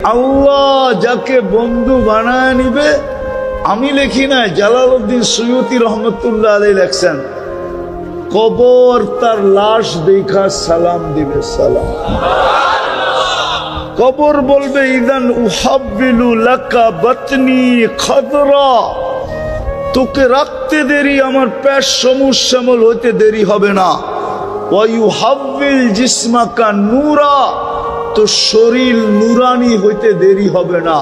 আল্লাহ যাকে বন্ধু বানায় নিবে, আমি লিখি না, জালালউদ্দিন সুয়ুতি রহমতুল্লাহ আলাইহি লেখছেন, কবর তার লাশ দেখা সালাম দিবে, সালাম। কবর বলবে ইদান উহাব্বিলু লাকা বাতনি খাদরা, তোকে রাখতে দেরি, আমার পেট সমুজ শ্যামল হইতে দেরি হবে না। ওয়ায়ুহাব্বিল জিসমাকা নূরা, তো শরীর নুরানি হইতে দেরি হবে না।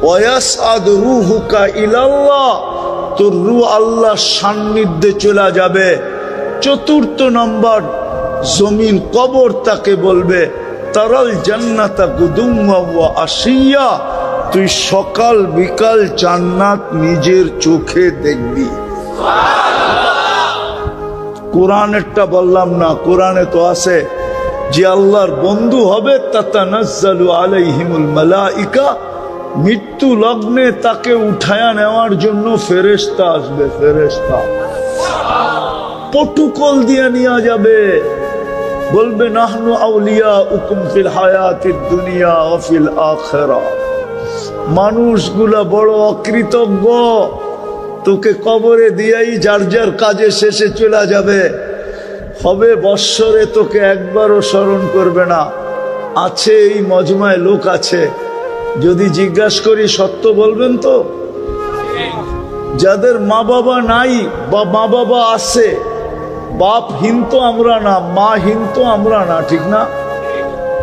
ওয়ায়াসআদ রূহুকা ইলাল্লাহ, তোর রূহ আল্লাহর সান্নিধ্যে চলে যাবে। চতুর্থ নম্বর, জমিন কবর তাকে বলবে তারাল জান্নাতা গুদুম্মা ওয়া আশিয়া, তুই সকাল বিকাল জান্নাত নিজের চোখে দেখবি। কোরআনেরটা বললাম না, কোরআনে তো আছে যে আল্লাহর বন্ধু হবে তাতানাজ্জালু আলাইহিমুল মালাইকা, মৃত্যু লগ্নে তাকে উঠায়া নেওয়ার জন্য ফেরেশতা আসবে, ফেরেশতা প্রটোকল দিয়ে নিয়ে যাবে, বলবে নাহনু আউলিয়াউকুম ফিল হায়াতিদ দুনিয়া ওয়া ফিল আখিরাহ। মানুষগুলা বড় অকৃতজ্ঞ, তোকে কবরে দিয়েই যার যার কাজে শেষে চলে যাবে। হবে বৎসরে তোকে একবারও স্মরণ করবে না। আছে এই মজমায় লোক আছে, যদি জিজ্ঞাসা করি সত্য বলবেন তো, যাদের মা বাবা নাই বা মা বাবা আছে, বাপহীন তো আমরা না, মাহীন তো আমরা না, ঠিক না?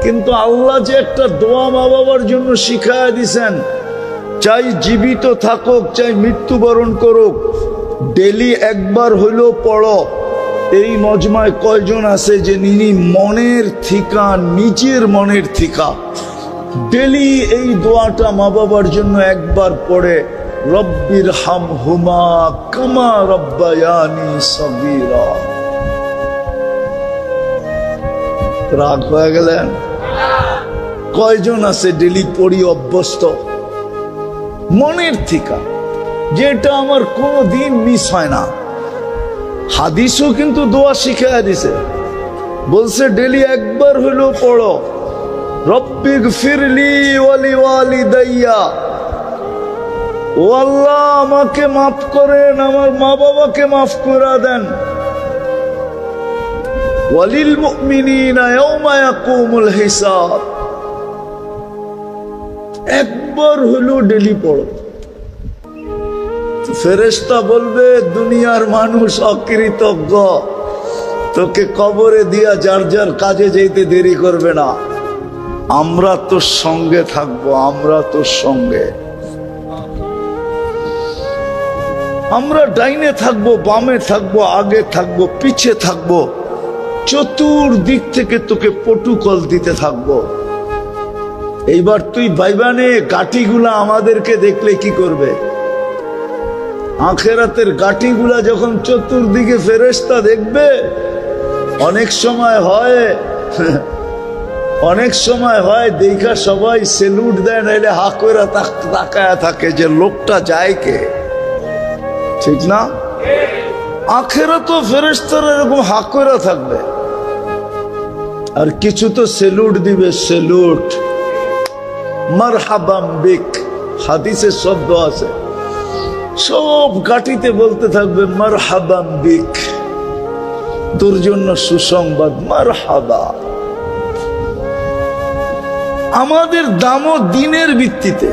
কিন্তু আল্লাহ যে একটা দোয়া মা বাবার জন্য শিখায়া দিছেন, চাই জীবিত থাকুক চাই মৃত্যুবরণ করুক, ডেলি একবার হইলেও পড়ো। এই মজমায় কয়জন আছে যে নিনি মনের থিকা, নিজের মনের থিকা ডেলি এই দোয়াটা মা বাবার জন্য একবার পড়ে, রব্বির হামহুমা কামা রব্বায়ানি সগীরা। রাগ হয়ে গেলেন? কয়জন আছে ডেলি পড়ি অভ্যস্ত মনের থিকা, যেটা আমার কোনো দিন মিস হয় না। হাদিসও কিন্তু দোয়া শিখাইয়া দিছে, বলছে ডেলি একবার হইলেও পড়ো, রব্বিগফিরলি ওয়ালি ওয়ালিদাইয়া, ও আল্লাহ আমাকে মাফ করেন, আমার মা বাবাকে মাফ করে দেন, ওয়ালিল মুমিনিনা ইয়াওমা ইয়াকুমুল হিসাব। একবার হইলেও ডেলি পড়ো। ফেরেশতা বলবে দুনিয়ার মানুষ অকৃতজ্ঞ, তোকে কবরে দিয়া যার যার কাজে যেতে দেরি করবে না। আমরা তোর সঙ্গে থাকবো, আমরা তোর সঙ্গে, আমরা ডাইনে থাকবো, বামে থাকবো, আগে থাকবো, পিছে থাকবো, চতুর্দিক থেকে তোকে প্রটোকল দিতে থাকবো। এইবার তুই ভাইবানে গাঠিগুলা আমাদেরকে দেখলে কি করবে? আখেরাতের গাঠিগুলা যখন চতুর্দিকে ফেরেশতা দেখবে, অনেক সময় হয় দেখা সবাই সেলুট দেয়, নাইলে হা করে তাকায়া থাকে যে লোকটা যায় কে, ঠিক না? আখেরাত ফেরেশতারা এরকম হা করে থাকবে, আর কিছু তো সেলুট দিবে, সেলুট, মারহাবাম বিক। হাদিসের শব্দ আছে, সব গাটিতে বলতে থাকবে মারহাবাম বিক, তোর জন্য সুসংবাদ, মারহাবা। আমাদের দামও দিনের ভিত্তিতে,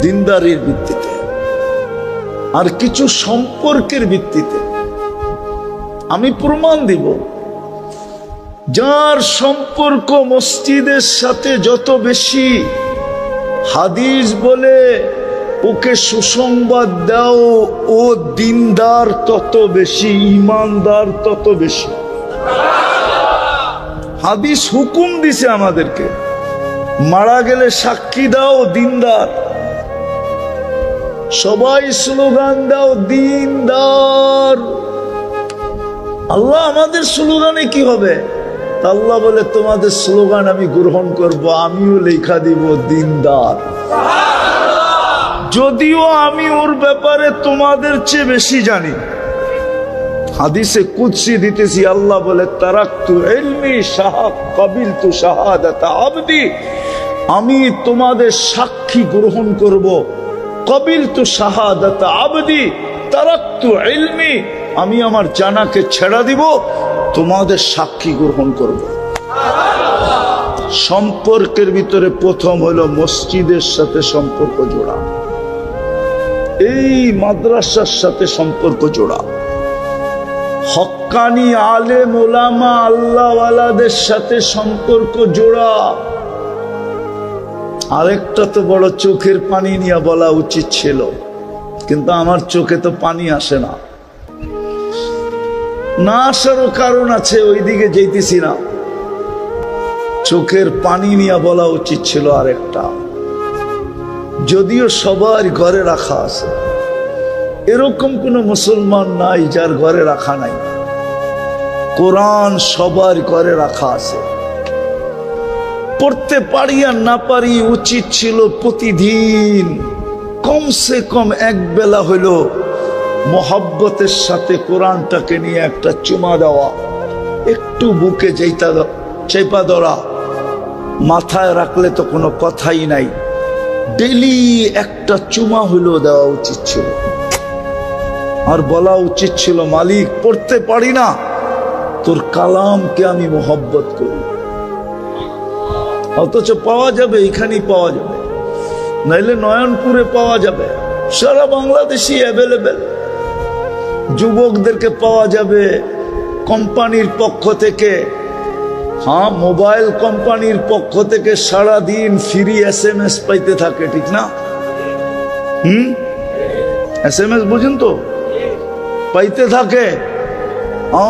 দিনদারির ভিত্তিতে, আর কিছু সম্পর্কের ভিত্তিতে। আমি প্রমাণ দিব, যার সম্পর্ক মসজিদের সাথে যত বেশি, হাদিস বলে ওকে সুসংবাদ দাও, ও দিনদার তত বেশি, ইমানদার তত বেশি। হাদিস হুকুম দিছে আমাদেরকে, মারা গেলে সাক্ষী দাও, দিনদার। সবাই স্লোগান দাও, দিনদার। আল্লাহ আমাদের স্লোগানে কি হবে? আল্লাহ বলে তোমাদের স্লোগান আমি গ্রহণ করব, আমিও লেখা দিব দিনদার, যদিও আমি ওর ব্যাপারে তোমাদের চেয়ে বেশি জানি। হাদিসে কুদসি দিতেছি, আল্লাহ বলে তারাকতু ইলমি শাহাব কাবিলতু শাহাদাতা আবদি, আমি তোমাদের সাক্ষী গ্রহণ করব। কবিলতু শাহাদাত আবদি তারাকতু ইলমি, আমি আমার জানাকে ছেড়ে দিব, তোমাদের সাক্ষী গ্রহণ করব। সম্পর্কের ভিতরে প্রথম হলো মসজিদের সাথে সম্পর্ক জোড়া, এই মাদ্রাসার সাথে সম্পর্ক জোড়া, হক্কানি আলেম ওলামা আল্লাহওয়ালাদের সাথে সম্পর্ক জোড়া। আরেকটা তো বড় চোখের পানি নিয়ে বলা উচিত ছিল, কিন্তু আমার চোখে তো পানি আসে না, না আসারও কারণ আছে, ওইদিকে যেতেছি না। চোখের পানি নিয়ে বলা উচিত ছিল আরেকটা, যদিও সবার ঘরে রাখা আছে, এরকম কোন মুসলমান নাই যার ঘরে রাখা নাই। কোরআন সবার ঘরে রাখা আছে, পড়তে পারি আর না পারি, উচিত ছিল প্রতিদিন কমসে কম এক বেলা হইল মোহাব্বতের সাথে কোরআনটাকে নিয়ে একটা চুমা দেওয়া, একটু বুকে চেপা ধরা, মাথায় রাখলে তো কোনো কথাই নাই, ডেলি একটা চুমা হইলেও দেওয়া উচিত ছিল। আর বলা উচিত ছিল, মালিক পড়তে পারি না, তোর কালামকে আমি মোহব্বত করি। অথচ পাওয়া যাবে, এখানেই পাওয়া যাবে, নাইলে নয়নপুরে পাওয়া যাবে, সারা বাংলাদেশই অ্যাভেলেবেল। যুবকদেরকে পাওয়া যাবে কোম্পানির পক্ষ থেকে, হ্যাঁ মোবাইল কোম্পানির পক্ষ থেকে সারাদিন ফ্রি SMS পাইতে থাকে, ঠিক না? SMS বুঝেন তো, পাইতে থাকে,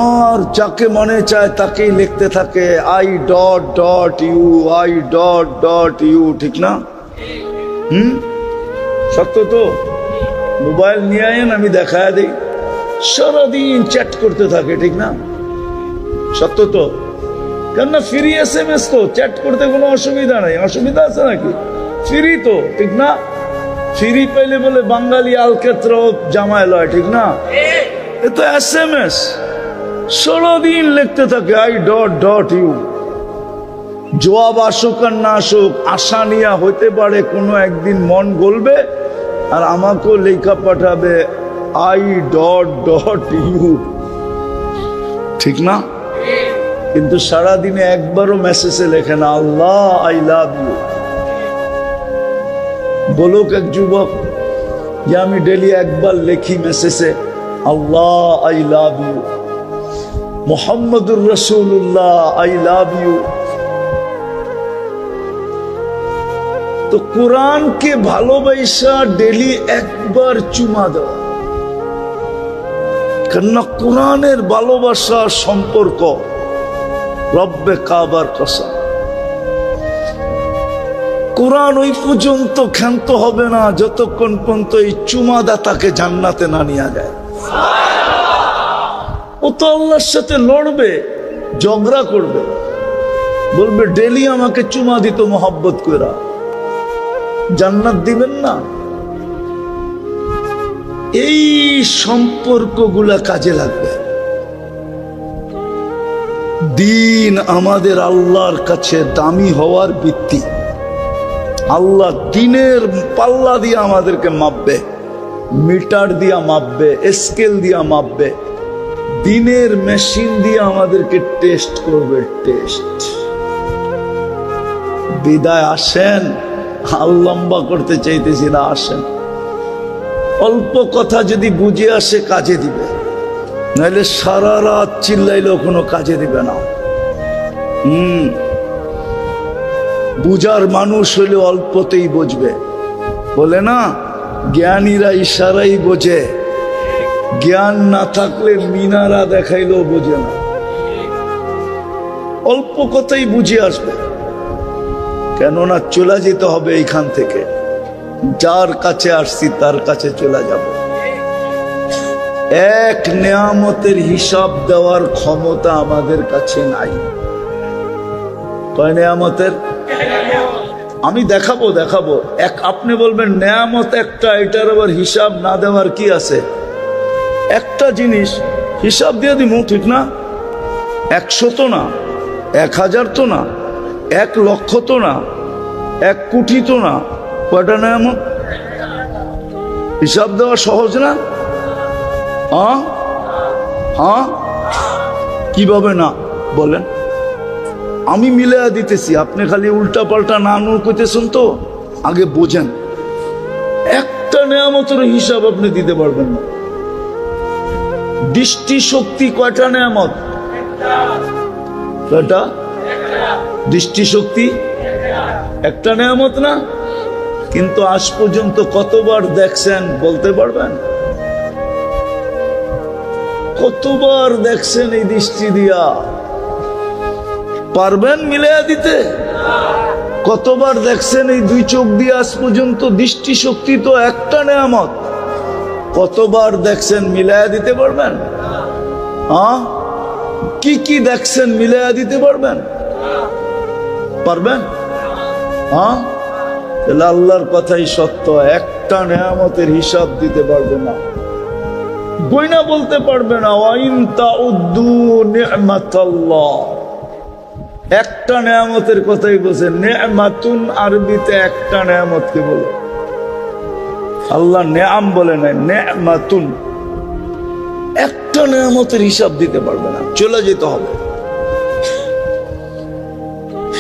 আর যাকে মনে চায় তাকেই লিখতে থাকে I.U, I.U, ঠিক না? সত্য তো? মোবাইল নিয়ে আয়েন, আমি দেখায় দিই, সারাদিন চ্যাট করতে থাকে, ঠিক না? সত্য তো? কেননা ফ্রি SMS তো, চ্যাট করতে কোনো অসুবিধা নাই। অসুবিধা আছে নাকি? ফ্রি তো, ঠিক না? ফ্রি পাইলে বলে বাঙালি আলকেত্র জামায় লয়, ঠিক না? এ তো SMS, সারাদিন লিখতে থাকে I.U। জবাব আসুক আর না আসুক, আশা নিয়া হইতে পারে কোনো একদিন মন গলবে আর আমাকেও লেখা পাঠাবে I.U, ঠিক না? কিন্তু সারাদিনে একবারও মেসেজে লেখে না আল্লাহ আই লাভ ইউ। বলুক এক যুবক যে আমি ডেলি একবার লেখি মেসেজে আল্লাহ আই লাভ ইউ, মুহাম্মদুর রাসূলুল্লাহ আই লাভ ইউ। তো কোরআনকে ভালোবাসা ডেলি একবার চুমা দেওয়া, কেননা কোরআনের ভালোবাসা সম্পর্ক রব্বে কাবার কসম, কোরআন ওই পর্যন্ত ক্ষান্ত হবে না যতক্ষণ পর্যন্ত এই চুমাদাতাকে জান্নাতে না নিয়ে যায়। ও তো আল্লাহর সাথে লড়বে, ঝগড়া করবে, বলবে ডেলি আমাকে চুমা দিত মোহাব্বত কইরা, জান্নাত দিবেন না। এই সম্পর্কগুলা কাজে লাগবে। দিন আমাদের আল্লাহর কাছে দামি হওয়ার ভিত্তি। আল্লাহ দিনের পাল্লা দিয়ে আমাদেরকে মাপবে, মিটার দিয়া মাপবে, স্কেল দিয়া মাপবে, দিনের মেশিন দিয়ে আমাদেরকে টেস্ট করবে, টেস্ট। বিদায় আসেন, আর লম্বা করতে চাইতেছি না, আসেন। অল্প কথা যদি বুঝে আসে কাজে দিবে, নাহলে সারা রাত চিল্লাইলেও কোনো কাজে দিবে না। বুঝার মানুষ হলে অল্পতেই বুঝবে। বলে না, জ্ঞানীরা ইশারাই বোঝে, জ্ঞান না থাকলে মিনারা দেখাইলেও বোঝে না। অল্প কথাই বুঝে আসবে, কেননা চলে যেতে হবে এইখান থেকে। যার কাছে আসছি তার কাছে চলে যাব। এক নেয়ামতের হিসাব দেওয়ার ক্ষমতা আমাদের কাছে নাই। কয় নেয়ামতের? আমি দেখাবো। এক আপনি বলবেন নেয়ামত একটা, এটার আবার হিসাব না দেওয়ার কি আছে? একটা জিনিস হিসাব দিয়ে দিব, ঠিক না? 100 তো না, 1000 তো না, 1 লক্ষ তো না, এক কোটি তো না, কয়টা নেয়ামত? হিসাব দেওয়া সহজ না? হ্যাঁ হ্যাঁ, কিভাবে না বলেন? আমি মিলাইয়া দিতেছি, আপনি খালি উল্টা পাল্টা না নু কইতেছেন তো। আগে বোঝেন, একটা নেয়ামতের হিসাব আপনি দিতে পারবেন না। দৃষ্টি শক্তি কয়টা নেয়ামত? কয়টা? দৃষ্টি শক্তি একটা নেয়ামত না? কিন্তু আজ পর্যন্ত কতবার দেখছেন বলতে পারবেন? কতবার দেখছেন এই দৃষ্টি দিয়া? পারবেন মিলাইয়া দিতে? কতবার দেখছেন এই দুই চোখ দিয়ে আজ পর্যন্ত? দৃষ্টি শক্তি তো একটা নেয়ামত। কতবার দেখছেন মিলাইয়া দিতে পারবেন? হ্যাঁ, কি কি দেখছেন মিলাইয়া দিতে পারবেন? পারবেন? হ্যাঁ, তাহলে আল্লাহর কথাই সত্য, একটা নেয়ামতের হিসাব দিতে পারবে না, গয়না বলতে পারবে না। ওয়াইন তাউদ্দু নি'মাতাল্লাহ, একটা নেয়ামতের কথাই বলছে। নেয়ামাতুন আরবিতে একটা নেয়ামতকে বলে, আল্লাহ নেয়াম বলে নাই, নেয়ামাতুন। একটা নেয়ামতের হিসাব দিতে পারবে না, চলে যেতে হবে।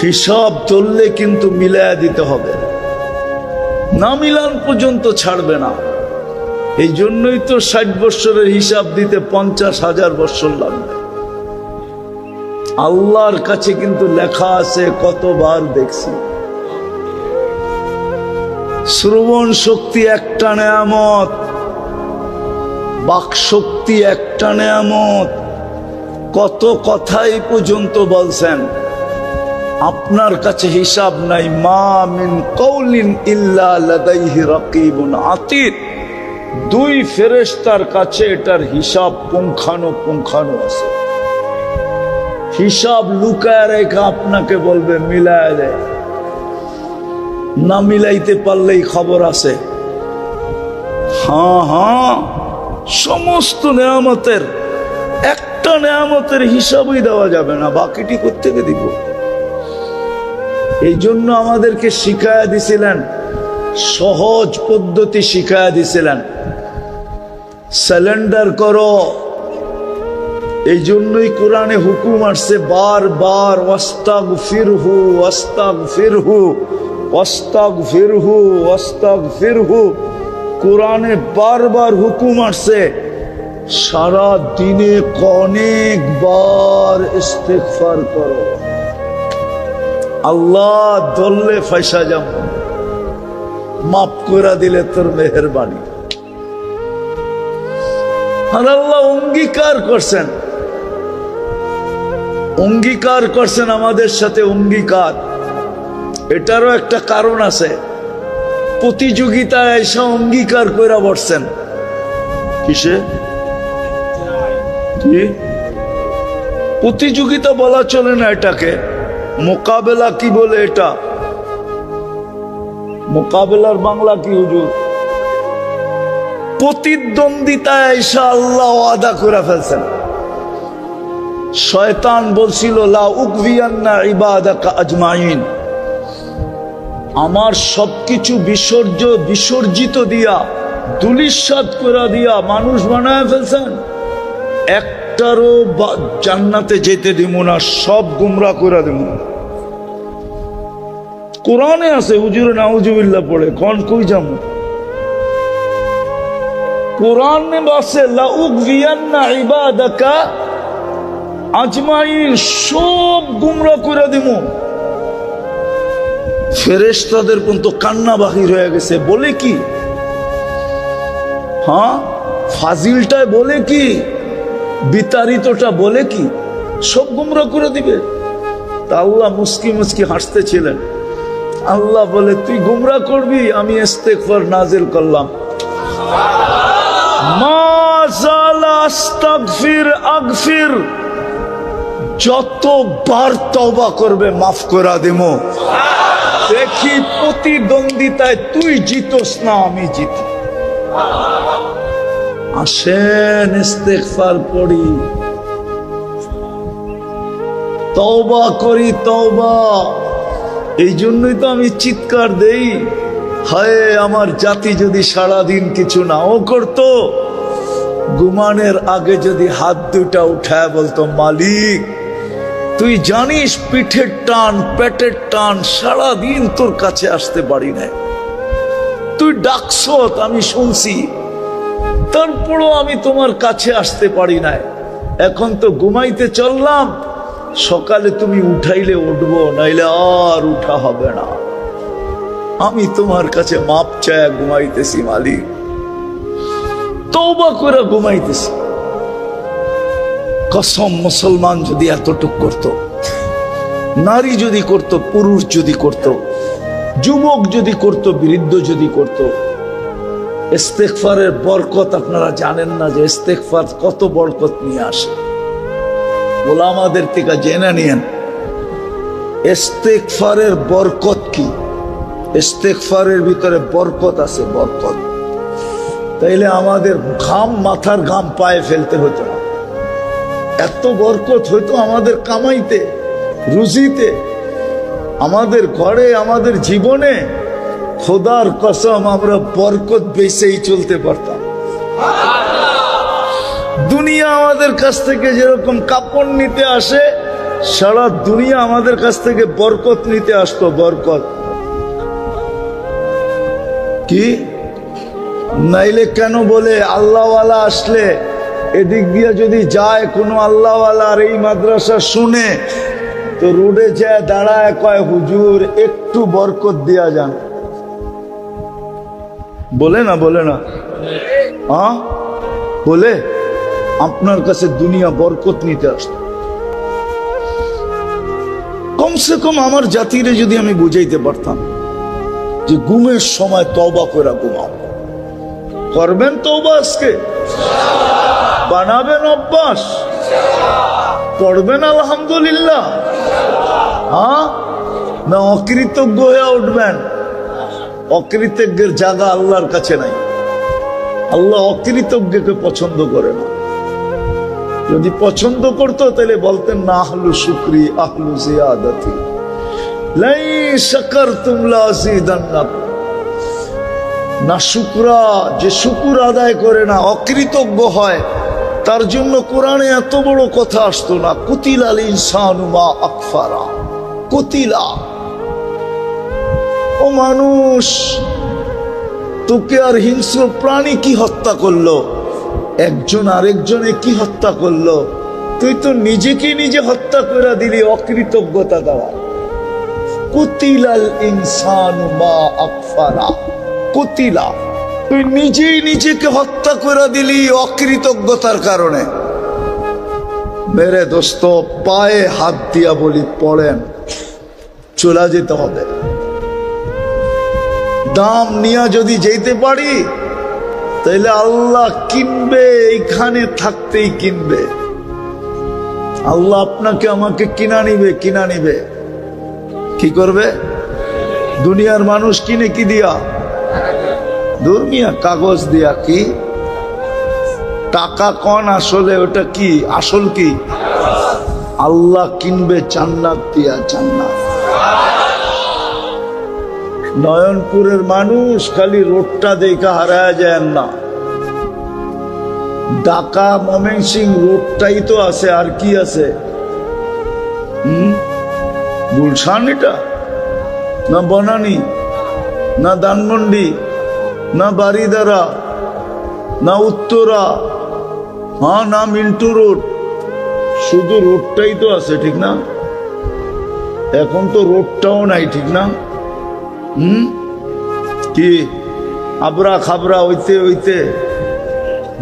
হিসাব ধরলে কিন্তু মিলায়া দিতে হবে, না মিলান পর্যন্ত ছাড়বে না। এই জন্যই তো 60 বৎসরের হিসাব দিতে 50,000 বৎসর লাগবে। আল্লাহর কাছে কিন্তু লেখা আছে, কতবার দেখছি। শ্রবণ শক্তি একটা নেয়ামত, বাক শক্তি একটা নেয়ামত। কত কথাই পর্যন্ত বলছেন, আপনার কাছে হিসাব নাই। মা মিন কওলিন ইল্লা লাদাইহি রাকিবুন আতীদ, দুই ফেরেশতার কাছে এটার হিসাব পুঙ্খানুপুঙ্খানু আছে। হিসাব লুকায় রেখা আপনাকে বলবে মিলায় দেয়, না মিলাইতে পারলেই খবর আছে। হ্যাঁ হ্যাঁ, সমস্ত নেয়ামতের একটা নেয়ামতের হিসাবই দেওয়া যাবে না, বাকিটি কোত্থেকে দিব? এই জন্য আমাদেরকে শিখায়া দিছিলেন, সহজ পদ্ধতি শিখায়া দিছিলেন, সারেন্ডার করো। এই জন্যই কোরআনে হুকুম আসছে বারবার, ওয়াস্তাগফিরহু ওয়াস্তাগফিরহু ওয়াস্তাগফিরহু ওয়াস্তাগফিরহু। কোরআনে বারবার হুকুম আসছে, সারা দিনে অনেকবার ইস্তেগফার করো। আল্লাহ ধরলে ফাইসা যাব, মাফ করে দিলে তোর মেহেরবানি। আর আল্লাহ অঙ্গীকার করছেন, অঙ্গীকার করছেন আমাদের সাথে, অঙ্গীকার। এটারও একটা কারণ আছে, প্রতিযোগিতায় এসে অঙ্গীকার করে বসছেন। কিসে? কি প্রতিযোগিতা বলা চলে না এটাকে, মোকাবেলা কি বলে এটা? মোকাবেলার বাংলা কি হুজুর? প্রতিদ্বন্দ্বিতায় এসে আল্লাহ ওয়াদা করে ফেলছেন। শয়তান বলছিল লা উকভিয়ান্না ইবাদাকা আজমাইন, আমার সবকিছু বিসর্জিত দিয়া, দুলিশাত করে দিয়া মানুষ বানায় ফেলছেন, একটারও জান্নাতে যেতে দিব না, সব গুমরা করে দিব। কোরআনে আছে, হুজুরে নাউজুবিল্লাহ পড়ে কোন কই যাবো? কোরআনে বসে লা উকভিয়ান্না ইবাদাকা আজমাইন, সব গুমরা করে দিব। ফেরেশতাদের পর্যন্ত কান্না বাহির হয়ে গেছে। বলে কি? হ্যাঁ, ফাজিলটায় বলে কি, বিতাড়িতটা বলে কি, সব গুমরা করে দিবে। তা আল্লাহ মুস্কি মুস্কি হাসতেছিলেন। আল্লাহ বলে তুই গুমরা করবি, আমি ইস্তেগফার নাজিল করলাম। মা জালা আস্তাগফির আগফির, যতবার তওবা করবে মাফ করে দেব। দেখি প্রতিদ্বন্দ্বিতায় তুই জিতোস না আমি জিতি। আসেন ইস্তেগফার পড়ি, তওবা করি, তওবা। এই জন্যই তো আমি চিৎকার দেই, হায় আমার জাতি যদি সারাদিন কিছু নাও করতো, ঘুমানোর আগে যদি হাত দুটা উঠায় বলতো, মালিক তুই জানিস পিঠের টান পেটের টান, সারাদিন তোর কাছে আসতে পারি না, তুই ডাকছ আমি শুনছি, তারপরও আমি তোমার কাছে আসতে পারি না, এখন তো ঘুমাইতে চললাম, সকালে তুমি উঠাইলে উঠবো, নাইলে আর উঠা হবে না, আমি তোমার কাছে মাপ চায় ঘুমাইতেছি মালিক, তওবা করে ঘুমাইতেছি। কসম, মুসলমান যদি এতটুক করত, নারী যদি করত, পুরুষ যদি করত, যুবক যদি করত, বৃদ্ধ যদি করত, ইস্তেগফারের বরকত আপনারা জানেন না যে ইস্তেগফার কত বরকত নিয়ে আসে। ওলামাদের থেকে জেনে নিয়েন ইস্তেগফারের বরকত কি। ইস্তেগফারের ভিতরে বরকত আছে, বরকত। তাইলে আমাদের ঘাম, মাথার ঘাম পায়ে ফেলতে হতো না, এত বরকত হইতো আমাদের কামাইতে, রুজিতে, আমাদের ঘরে, আমাদের জীবনে। খোদার কসম আমরা বরকত বেচেই চলতে পারতাম। দুনিয়া আমাদের কাছ থেকে যেরকম কাপড় নিতে আসে, সারা দুনিয়া আমাদের কাছ থেকে বরকত নিতে আসতো। বরকত কি? নাইলে কেন বলে আল্লাহওয়ালা আসলে এদিক দিয়ে যদি যায় কোনো আল্লাহওয়ালা আর এই মাদ্রাসা শুনে, তো রোডে যায় দাঁড়ায়, কয় হুজুর একটু বরকত দিয়া যান। বলে না, বলে না? হ্যাঁ বলে। আপনার কাছে দুনিয়া বরকত নিতে আসতো। কমসে কম আমার জাতিরে যদি আমি বুঝাইতে পারতাম যে ঘুমের সময় তওবা করে ঘুমাও, করবেন তওবা, আজকে বানাবেন অভ্যাস, পড়বেন আলহামদুলিল্লাহ, হ্যাঁ না অকৃতজ্ঞ হয়ে উঠবেন? অকৃতজ্ঞের জায়গা আল্লাহর কাছে নাই। আল্লাহ অকৃতজ্ঞকে পছন্দ করে না। যদি পছন্দ করতো তাহলে বলতেন না, আহলু শুকরি আহলু জিয়াদাতি লাই শাকারতুম লাযিদান্নাকুম। না শুকরা, যে শুকুর আদায় করে না, অকৃতজ্ঞ হয়, তার জন্য কোরআনে এত বড় কথা আসতো না। কুতিলাল ইনসানু মা আকফারা। কুতিলা, ও মানুষ, তোকে আর হিংস্র প্রাণী কি হত্যা করলো? একজন আরেকজনে কি হত্যা করলো? তুই তো নিজেকে নিজে হত্যা করে দিলি অকৃতজ্ঞতা দ্বারা। কুতিলাল ইনসানু মা আকফারা। কুতিলা, তুই নিজেই নিজেকে হত্যা করে দিলি অকৃতজ্ঞতার কারণে। মেরে দোস্ত, পায়ে হাত দিয়া বলি, পড়েন, চলে যেতে হবে। দাম নিয়ে যদি যেতে পারি তাহলে আল্লাহ কিনবে, এইখানে থাকতেই কিনবে। আল্লাহ আপনাকে আমাকে কিনা নিবে, কিনা নিবে। কি করবে? দুনিয়ার মানুষ কিনে কি দিয়া? দুর্মিয়া কাগজ দিয়া। কি টাকা কন আসলে? ওটা কি আসল? কি আল্লাহ কিনবে জান্নাত দিয়া, জান্নাত। নয়নপুরের মানুষ খালি রোডটা দেখা হারায় যায় না, ঢাকা ময়মনসিং রোডটাই তো আছে, আর কি আছে? গুলশান, এটা না বনানী, না ধানমন্ডি, না বারিদারা, না উত্তরা, হ্যাঁ না মিন্টু রোড, শুধু রোডটাই তো আছে, ঠিক না? এখন তো রোডটাও নাই, ঠিক না? কি আবরা খাবরা হইতে হইতে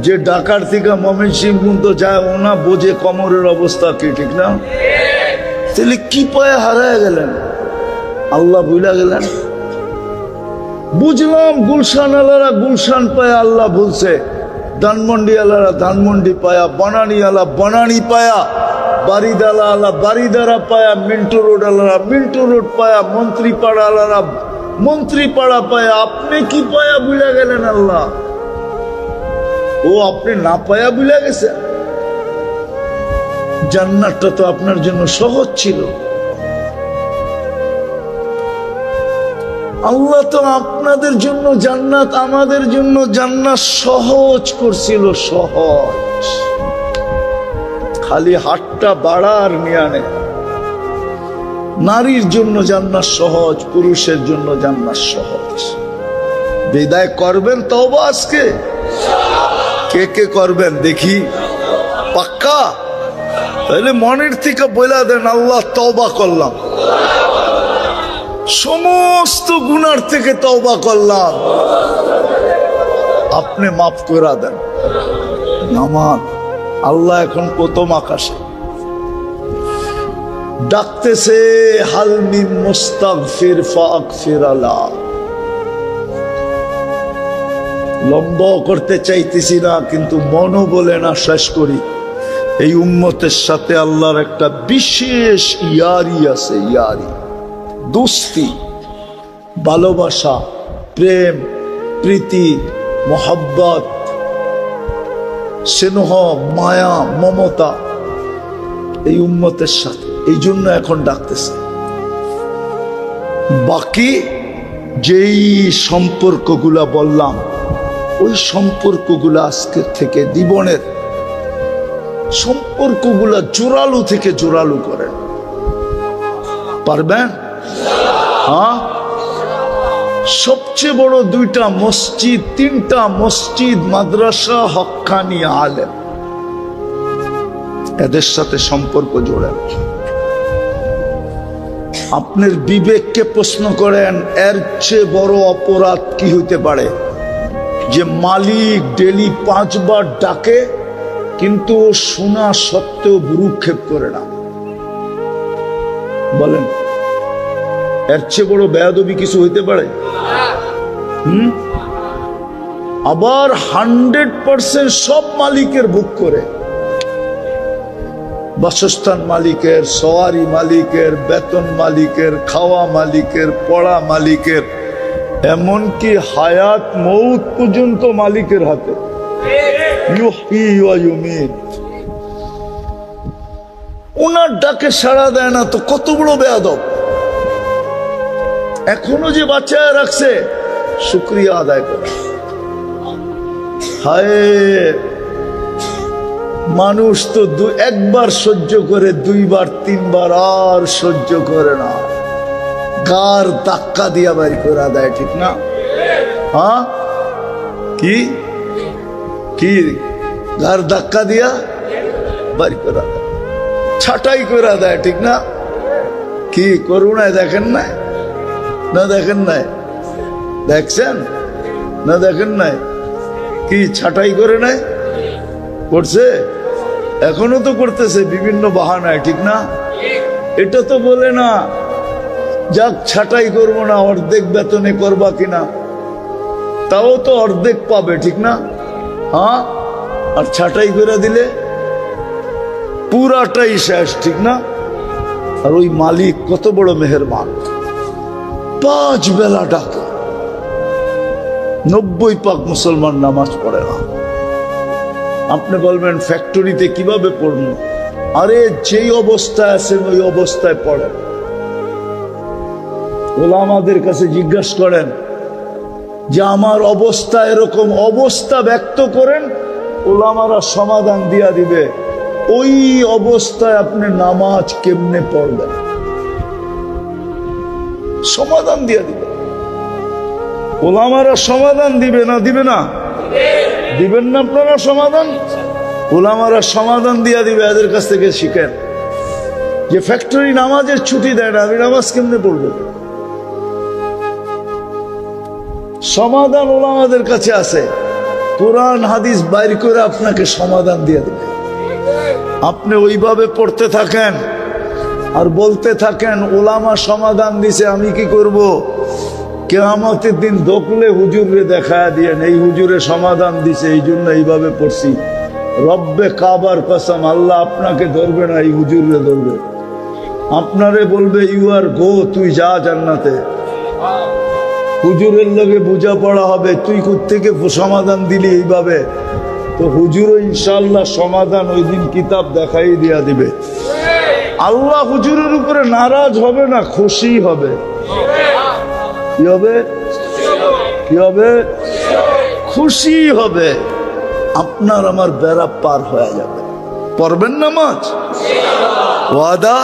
যে ঢাকার থেকে ময়মনসিংহ পর্যন্ত যায়, ওনা বোঝে কমরের অবস্থা কি, ঠিক না? তাহলে কি পায়ে হারায় গেলেন? আল্লাহ ভুলা গেলেন? বুঝলাম গুলশান আলারা গুলশান পায়া আল্লাহ বলছে, ধানমন্ডি আলারা ধানমন্ডি পায়া, বনানী আলা বনানী পায়া, বারিদালা আলা বারিদারা পায়া, মিন্টু রোড আলারা মিন্টু রোড পায়া, মন্ত্রীপাড়া আলারা মন্ত্রীপাড়া পায়া। আপনি কি পায়া ভুলে গেলেন? আল্লাহ ও আপনি না পায়া ভুলে গেছেন? জান্নাতটা তো আপনার জন্য সহজ ছিল। আল্লাহ তো আপনাদের জন্য জান্নাত, আমাদের জন্য জান্নাত সহজ করছিল, সহজ। খালি হাতটা বাড়া আর নিয়ে আনে। নারীর জন্য জান্নাত সহজ, পুরুষের জন্য জান্নাত সহজ। বিদায় করবেন তওবা আজকে? কে কে করবেন দেখি? পাক্কা? তাহলে মনের থেকে বলে দেন, আল্লাহ তওবা করলাম, সমস্ত গুনার থেকে তওবা করলাম, আপনি মাফ করে দেন। নামান আল্লাহ এখন প্রথম আকাশে ডাকতেছে, হাল মিন মুস্তাগফির ফাগফির লাহ। লম্বা করতে চাইতেছি না, কিন্তু মনও বলে না শেষ করি। এই উম্মতের সাথে আল্লাহর একটা বিশেষ ইয়ারি আছে, ইয়ারি, দোস্তি, ভালোবাসা, প্রেম, প্রীতি, মোহাব্বত, স্নেহ, মায়া, মমতা এই উম্মতের সাথে। এই জন্য এখন ডাকতেছে। বাকি যেই সম্পর্কগুলা বললাম, ওই সম্পর্কগুলা আজকের থেকে জীবনের সম্পর্কগুলা জোরালো থেকে জোরালো করেন। পারবেন? হ্যাঁ। সবচেয়ে বড় 2টা মসজিদ, 3টা মসজিদ, মাদ্রাসা, হক্কানি আলেম, এদের সাথে সম্পর্ক জোড়েন। আপনার বিবেককে প্রশ্ন করেন, এর চেয়ে বড় অপরাধ কি হইতে পারে? যে মালিক ডেলি 5 বার ডাকে, কিন্তু শোনা সত্ত্বেও ভ্রুক্ষেপ করে না। বলেন, এর চেয়ে বড় বেয়াদবি কিছু হইতে পারে? আবার 100% সব মালিকের ভোগ করে, বাসস্থান মালিকের, সওয়ারি মালিকের, বেতন মালিকের, খাওয়া মালিকের, পড়া মালিকের, এমনকি হায়াত মৌত পর্যন্ত মালিকের হাতে। ওনার ডাকে সাড়া দেয় না তো কত বড় বেয়াদব। এখনো যে বাঁচায় রাখছে, শুকরিয়া আদায় করে। হায়, মানুষ তো 1 বার সহ্য করে, 2 বার 3 বার আর সহ্য করে না, গার ধাক্কা দিয়া বাড়ি করে দেয়, ঠিক না? হ্যাঁ, কি কি গার ধাক্কা দিয়া বাড়ি করে দেয়, ছাটাই করে দেয়, ঠিক না? কি করুণায় দেখেন নাই? না দেখেন নাই? দেখছেন না? দেখেন নাই? কি ছাটাই করে নাই? করছে, এখনো তো করতেছে বিভিন্ন বাহানায়, ঠিক না? এটা তো বলে না যাক ছাটাই করবো না, অর্ধেক বেতনে করবা কিনা, তাও তো অর্ধেক পাবে, ঠিক না? হ্যাঁ, আর ছাটাই করে দিলে পুরাটাই শেষ, ঠিক না? আর ওই মালিক কত বড় মেহেরবান, 5 বেলা ডাকে। 90% মুসলমান নামাজ পড়ে না। আপনি বলবেন ফ্যাক্টরিতে কিভাবে পড়বো? আরে যেই অবস্থায় আছেন ওই অবস্থায় পড়েন। ওলামাদের কাছে জিজ্ঞাসা করেন যে আমার অবস্থা এরকম, অবস্থা ব্যক্ত করেন, ওলামারা সমাধান দিয়া দিবে ওই অবস্থায় আপনি নামাজ কেমনে পড়বেন, সমাধান দিয়া দিবে। ওলামারা সমাধান দিবে না? দিবে না? দিবেন না আপনারা সমাধান? ওলামারা সমাধান দিয়া দিবে। এদের কাছ থেকে শিখেন যে ফ্যাক্টরি নামাজের ছুটি দেয় না, আমি নামাজ কেমনে পড়বো? সমাধান ওলামাদের কাছে আছে। কোরআন হাদিস বাইর করে আপনাকে সমাধান দিয়ে দেবে। আপনি ওইভাবে পড়তে থাকেন আর বলতে থাকেন ওলামা সমাধান দিছে, আমি কি করব? কিয়ামতের দিন দোকলে হুজুরে দেখায় দিয়েন, এই হুজুরে সমাধান দিছে, এই জন্য এইভাবে পড়ছি। রব্বে কাবার কসম, আল্লাহ আপনাকে ধরবে না, এই হুজুরে ধরবে। আপনারে বলবে ইউ আর গো, তুই যা জান্নাতে। হুজুরের লগে বুঝা পড়া হবে, তুই কোত্থেকে সমাধান দিলি এইভাবে, তো হুজুরও ইনশাআল্লাহ সমাধান ওই দিন কিতাব দেখাই দিয়া দিবে। আল্লাহ হুজুরের উপরে নারাজ হবে না, খুশি হবে। কি হবে? কি হবে? খুশি হবে। আপনার আমার বেড়া পার হয়ে যাবে। পড়বেন নামাজ? ওয়াদা?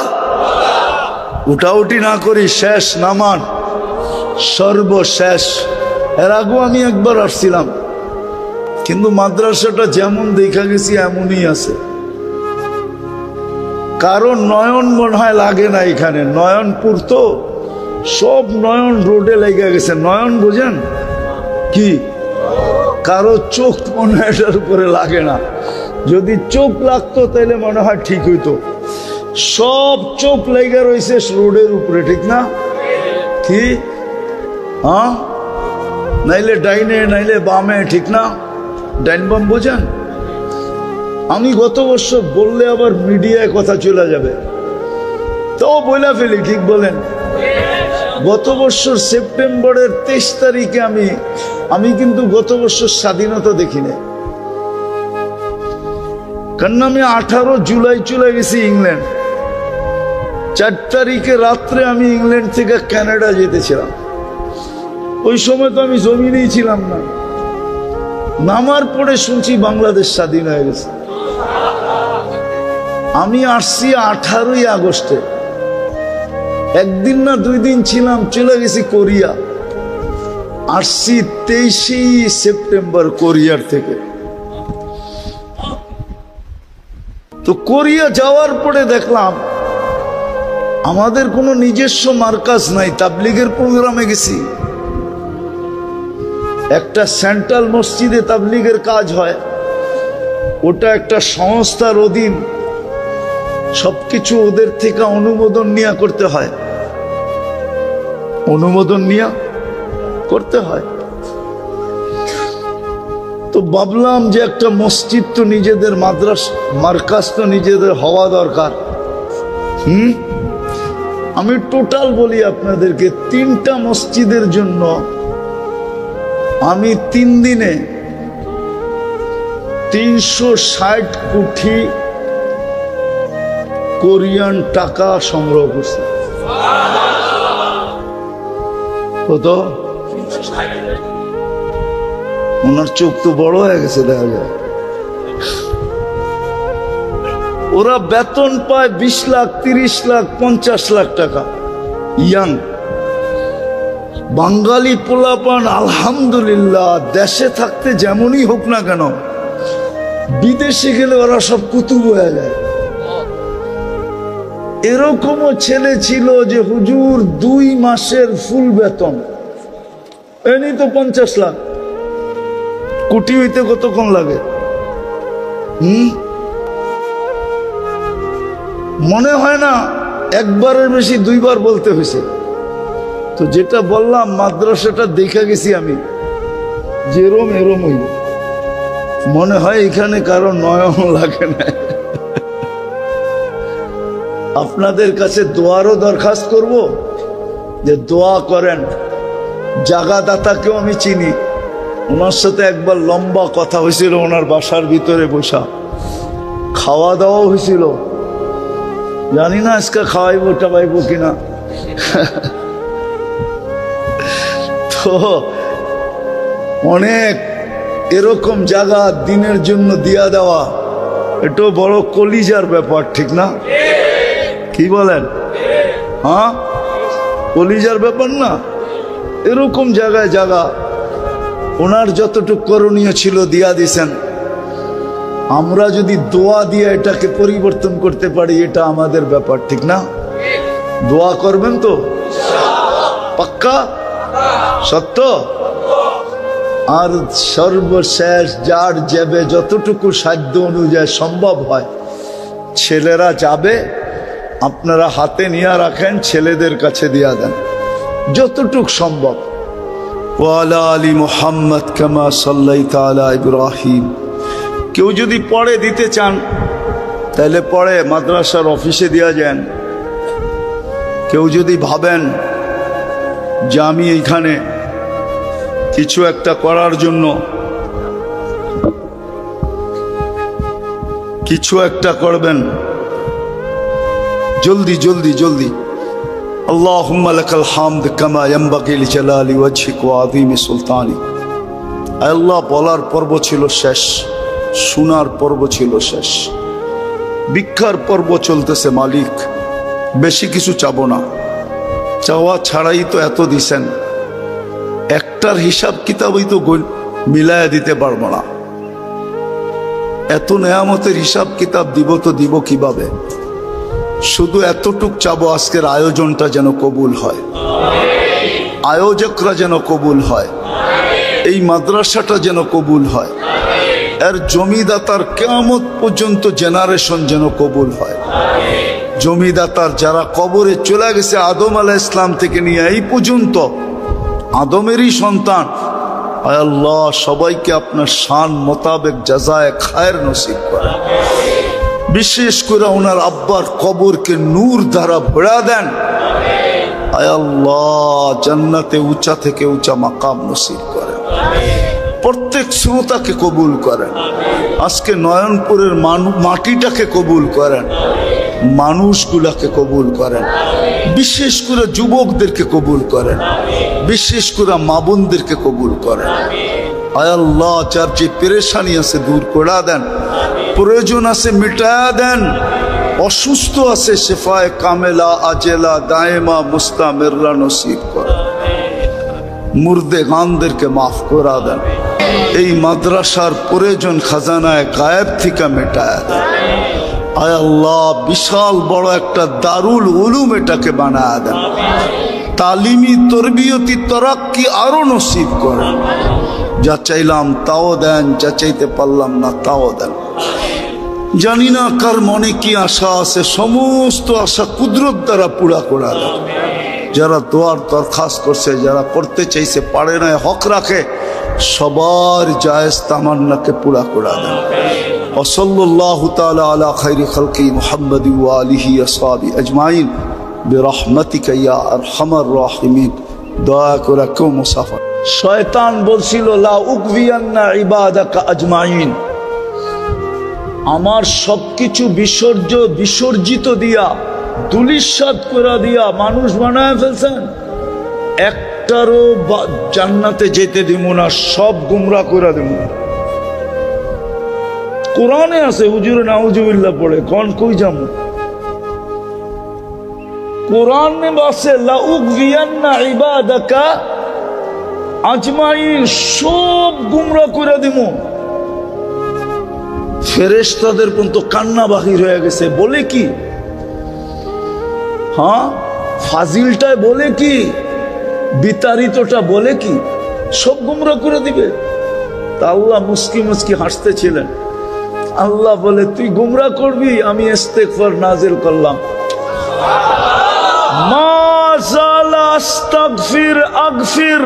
উঠাউটি না করি, শেষ নামান, সর্বশেষ। এর আগেও আমি একবার আসছিলাম, কিন্তু মাদ্রাসাটা যেমন দেখা গেছি এমনই আছে। কারণ নয়ন মনে হয় লাগে না এখানে, নয়নপুর তো সব নয়ন রোডে লেগে গেছে। নয়ন বোঝেন কি? কারো চোখ মনে হয় এটার উপরে লাগে না। যদি চোখ লাগতো তাহলে মনে হয় ঠিক হইতো। সব চোখ লেগে রয়েছে রোডের উপরে, ঠিক না? কি হ্যাঁ? নাইলে ডাইনে নাইলে বামে, ঠিক না? ডাইন বাম বোঝেন? আমি গত বছর বললে আবার মিডিয়ায় কথা চলে যাবে, তো বইলা ফেলি, ঠিক বলেন? গত বছর সেপ্টেম্বরের 23 তারিখে আমি কিন্তু গত বছর স্বাধীনতা দেখি না, কারণ আমি 18 জুলাই চলে গেছি ইংল্যান্ড। 4 তারিখে রাত্রে আমি ইংল্যান্ড থেকে কানাডা যেতেছিলাম। ওই সময় তো আমি জমিনেই ছিলাম না। নামার পরে শুনছি বাংলাদেশ স্বাধীন হয়ে গেছে। আমি আসছি 18ই আগস্টে, একদিন না 2 দিন ছিলাম, চলে গেছি কোরিয়া। আসছি 23 সেপ্টেম্বর কোরিয়ার থেকে। তো কোরিয়া যাওয়ার পরে দেখলাম আমাদের কোনো নিজস্ব মার্কাজ নাই। তাবলিগের প্রোগ্রামে গেছি, একটা সেন্ট্রাল মসজিদে তাবলিগের কাজ হয়, ওটা একটা সংস্থার অধীন, সবকিছু ওদের থেকে অনুমোদন নিয়ে করতে হয়, অনুমোদন নিয়ে করতে হয়। তো ভাবলাম যে একটা মসজিদ তো নিজেদের, মার্কাজ তো নিজেদের হওয়া দরকার। আমি টোটাল বলি আপনাদেরকে, 3টা মসজিদের জন্য আমি 3 দিনে 360 কোটি কোরিয়ান টাকা সংগ্রহ করছি। কত? ওনার চোখ তো বড় হয়ে গেছে, দেখা যায়। ওরা বেতন পায় 20 লাখ, 30 লাখ, 50 লাখ টাকা। ইয়াং বাঙালি পোলাপান আলহামদুলিল্লাহ, দেশে থাকতে যেমনই হোক না কেন, বিদেশে গেলে ওরা সব কুতুব হয়ে যায়। এরকমও ছেলে ছিল যে হুজুর 2 মাসের ফুল বেতন, এনি তো 50 লাখ। কোটি হইতে কতক্ষণ লাগে? মনে হয় না একবারের বেশি 2 বার বলতে হয়েছে। তো যেটা বললাম, মাদ্রাসাটা দেখা গেছি আমি, যেরম এরমই মনে হয় এখানে কারো নয়ন লাগে না। আপনাদের কাছে দোয়ারও দরখাস্ত করব যে দোয়া করেন। জাগাদাতাকেও আমি চিনি, ওনার সাথে একবার লম্বা কথা হয়েছিল, ওনার বাসার ভিতরে বসা, খাওয়া দাওয়া হয়েছিল। জানি না আজকে খাওয়াইবো টাবাইবো কিনা। তো অনেক এরকম জায়গা দিনের জন্য দিয়া দেওয়া, এটাও বড় কলিজার ব্যাপার, ঠিক না? কি বলেন? হ্যাঁ, কলিজার ব্যাপার না? এরকম জায়গায় জায়গা ওনার যতটুকু করণীয় ছিল দিয়া দিছেন। আমরা যদি দোয়া দিয়ে এটাকে পরিবর্তন করতে পারি, এটা আমাদের ব্যাপার, ঠিক না? দোয়া করবেন তো? পাক্কা? সত্য? আর সর্বশেষ যার যাবে, যতটুকু সাধ্য অনুযায়ী সম্ভব হয়, ছেলেরা যাবে, আপনারা হাতে নিয়ে রাখেন, ছেলেদের কাছে দিয়া দেন যতটুক সম্ভব। ওয়ালা আলী মুহাম্মদ কামা সাল্লাইতা আলা ইব্রাহিম। কেউ যদি পড়ে দিতে চান তাহলে পড়ে মাদ্রাসার অফিসে দিয়া যান। কেউ যদি ভাবেন যে আমি এইখানে কিছু একটা করার জন্য, কিছু একটা করবেন, জলদি জলদি জলদি আল্লাহুম্মা লাকাল হামদ কামা ইয়ানবাগি লিজালালি ওয়াজহিক ওয়া আযীমি সুলতানিক। আল্লাহ, বলার পর্ব ছিল শেষ, শোনার পর্ব ছিল শেষ, ভিক্ষার পর্ব চলতেছে। মালিক, বেশি কিছু চাবো না, চাওয়া ছাড়াই তো এত দিছেন, একটার হিসাব কিতাবই তো মিলায়া দিতে পারবো না। এত নেয়ামতের হিসাব কিতাব দিব তো দিব কিভাবে? শুধু এতটুক চাবো, আজকের আয়োজনটা যেন কবুল হয়, আয়োজকরা যেন কবুল হয়, এই মাদ্রাসাটা যেন কবুল হয়, এর জমিদাতার কিয়ামত পর্যন্ত জেনারেশন যেন কবুল হয়। জমিদাতার যারা কবরে চলে গেছে আদম আলাইহিস সালাম থেকে নিয়ে এই পর্যন্ত, আদমেরই সন্তান, আয় আল্লাহ সবাইকে আপনার শান মোতাবেক জাযায়ে খায়ের নসিব করে। বিশেষ করে ওনার আব্বার কবরকে নূর দ্বারা ভরা দেন। আয় আল্লাহ জান্নাতে উঁচা থেকে উঁচা মাকাম নসিব করেন, প্রত্যেক শ্রোতাকে কবুল করেন। আজকে নয়নপুরের মাটিটাকে কবুল করেন, মানুষগুলাকে কবুল করেন, বিশেষ করে যুবকদেরকে কবুল করেন, বিশেষ করে মা বোনদেরকে কবুল করেন। আয় আল্লাহ যার যে পেরেশানি আছে দূর করে দেন, প্রয়োজন আছে মিটায়া দেন, অসুস্থ আছে শেফায়ে কামেলা আজেলা দায়েমা মুস্তামিররা নসিব করেন, মুর্দে গানদেরকে মাফ করে দেন। এই মাদ্রাসার প্রয়োজন খাজানায় গায়েব থেকে মেটায়া দেন। আয় আল্লাহ বিশাল বড় একটা দারুল উলুম এটাকে বানায়া দেন, তালিমি তরবিয়তি তরাক্কি আরো নসিব করেন। যা চাইলাম তাও দেন, যা চাইতে পারলাম না তাও দেন। জানি না কার মনে কি আশা আছে, সমস্ত আশা কুদরত দ্বারা পুরা করা দেন। যারা দোয়ার দরখাস্ত করছে, যারা করতে চাইছে পারে না, হক রাখে, সবার জায়েজ তামান্নাকে পুরা করা দেন। ওয়াসাল্লাল্লাহু তাআলা আলা খাইরি খালকি মুহাম্মাদি ওয়া আলিহি আসহাবি আজমাইন বিরহমাতিকা ইয়া আরহামার রাহিমিন। দয়া করে কেউ মুসাফা। শয়তান বলছিল লা উকভিয়ান্না ইবাদাকা আজমাইন, আমার সবকিছু বিসর্জিত দিয়া, দুলিশাত করে দিয়া মানুষ বানায় ফেলছেন, একটারও জান্নাতে যেতে দিব না, সব গুমরা করে দিব। কোরআনে আছে, হুজুরে নাউজুবিল্লাহ পড়ে কোন কই যাম, কোরআনে আছে লা উকভিয়ান্না ইবাদাকা আজমাইন, সব গুমরা করে দিব। ফেরেশতাদের পর্যন্ত কান্না বাহির হয়ে গেছে। বলে কি? হ্যাঁ, ফাজিলটায় বলে কি, বিতাড়িতটা বলে কি, সব গুমরা করে দিবে। তা আল্লাহ মুস্কি মুস্কি হাসতেছিলেন। আল্লাহ বলে তুই গুমরা করবি, আমি ইস্তেগফার নাজিল করলাম। মা জালা আস্তাগফির আগফির,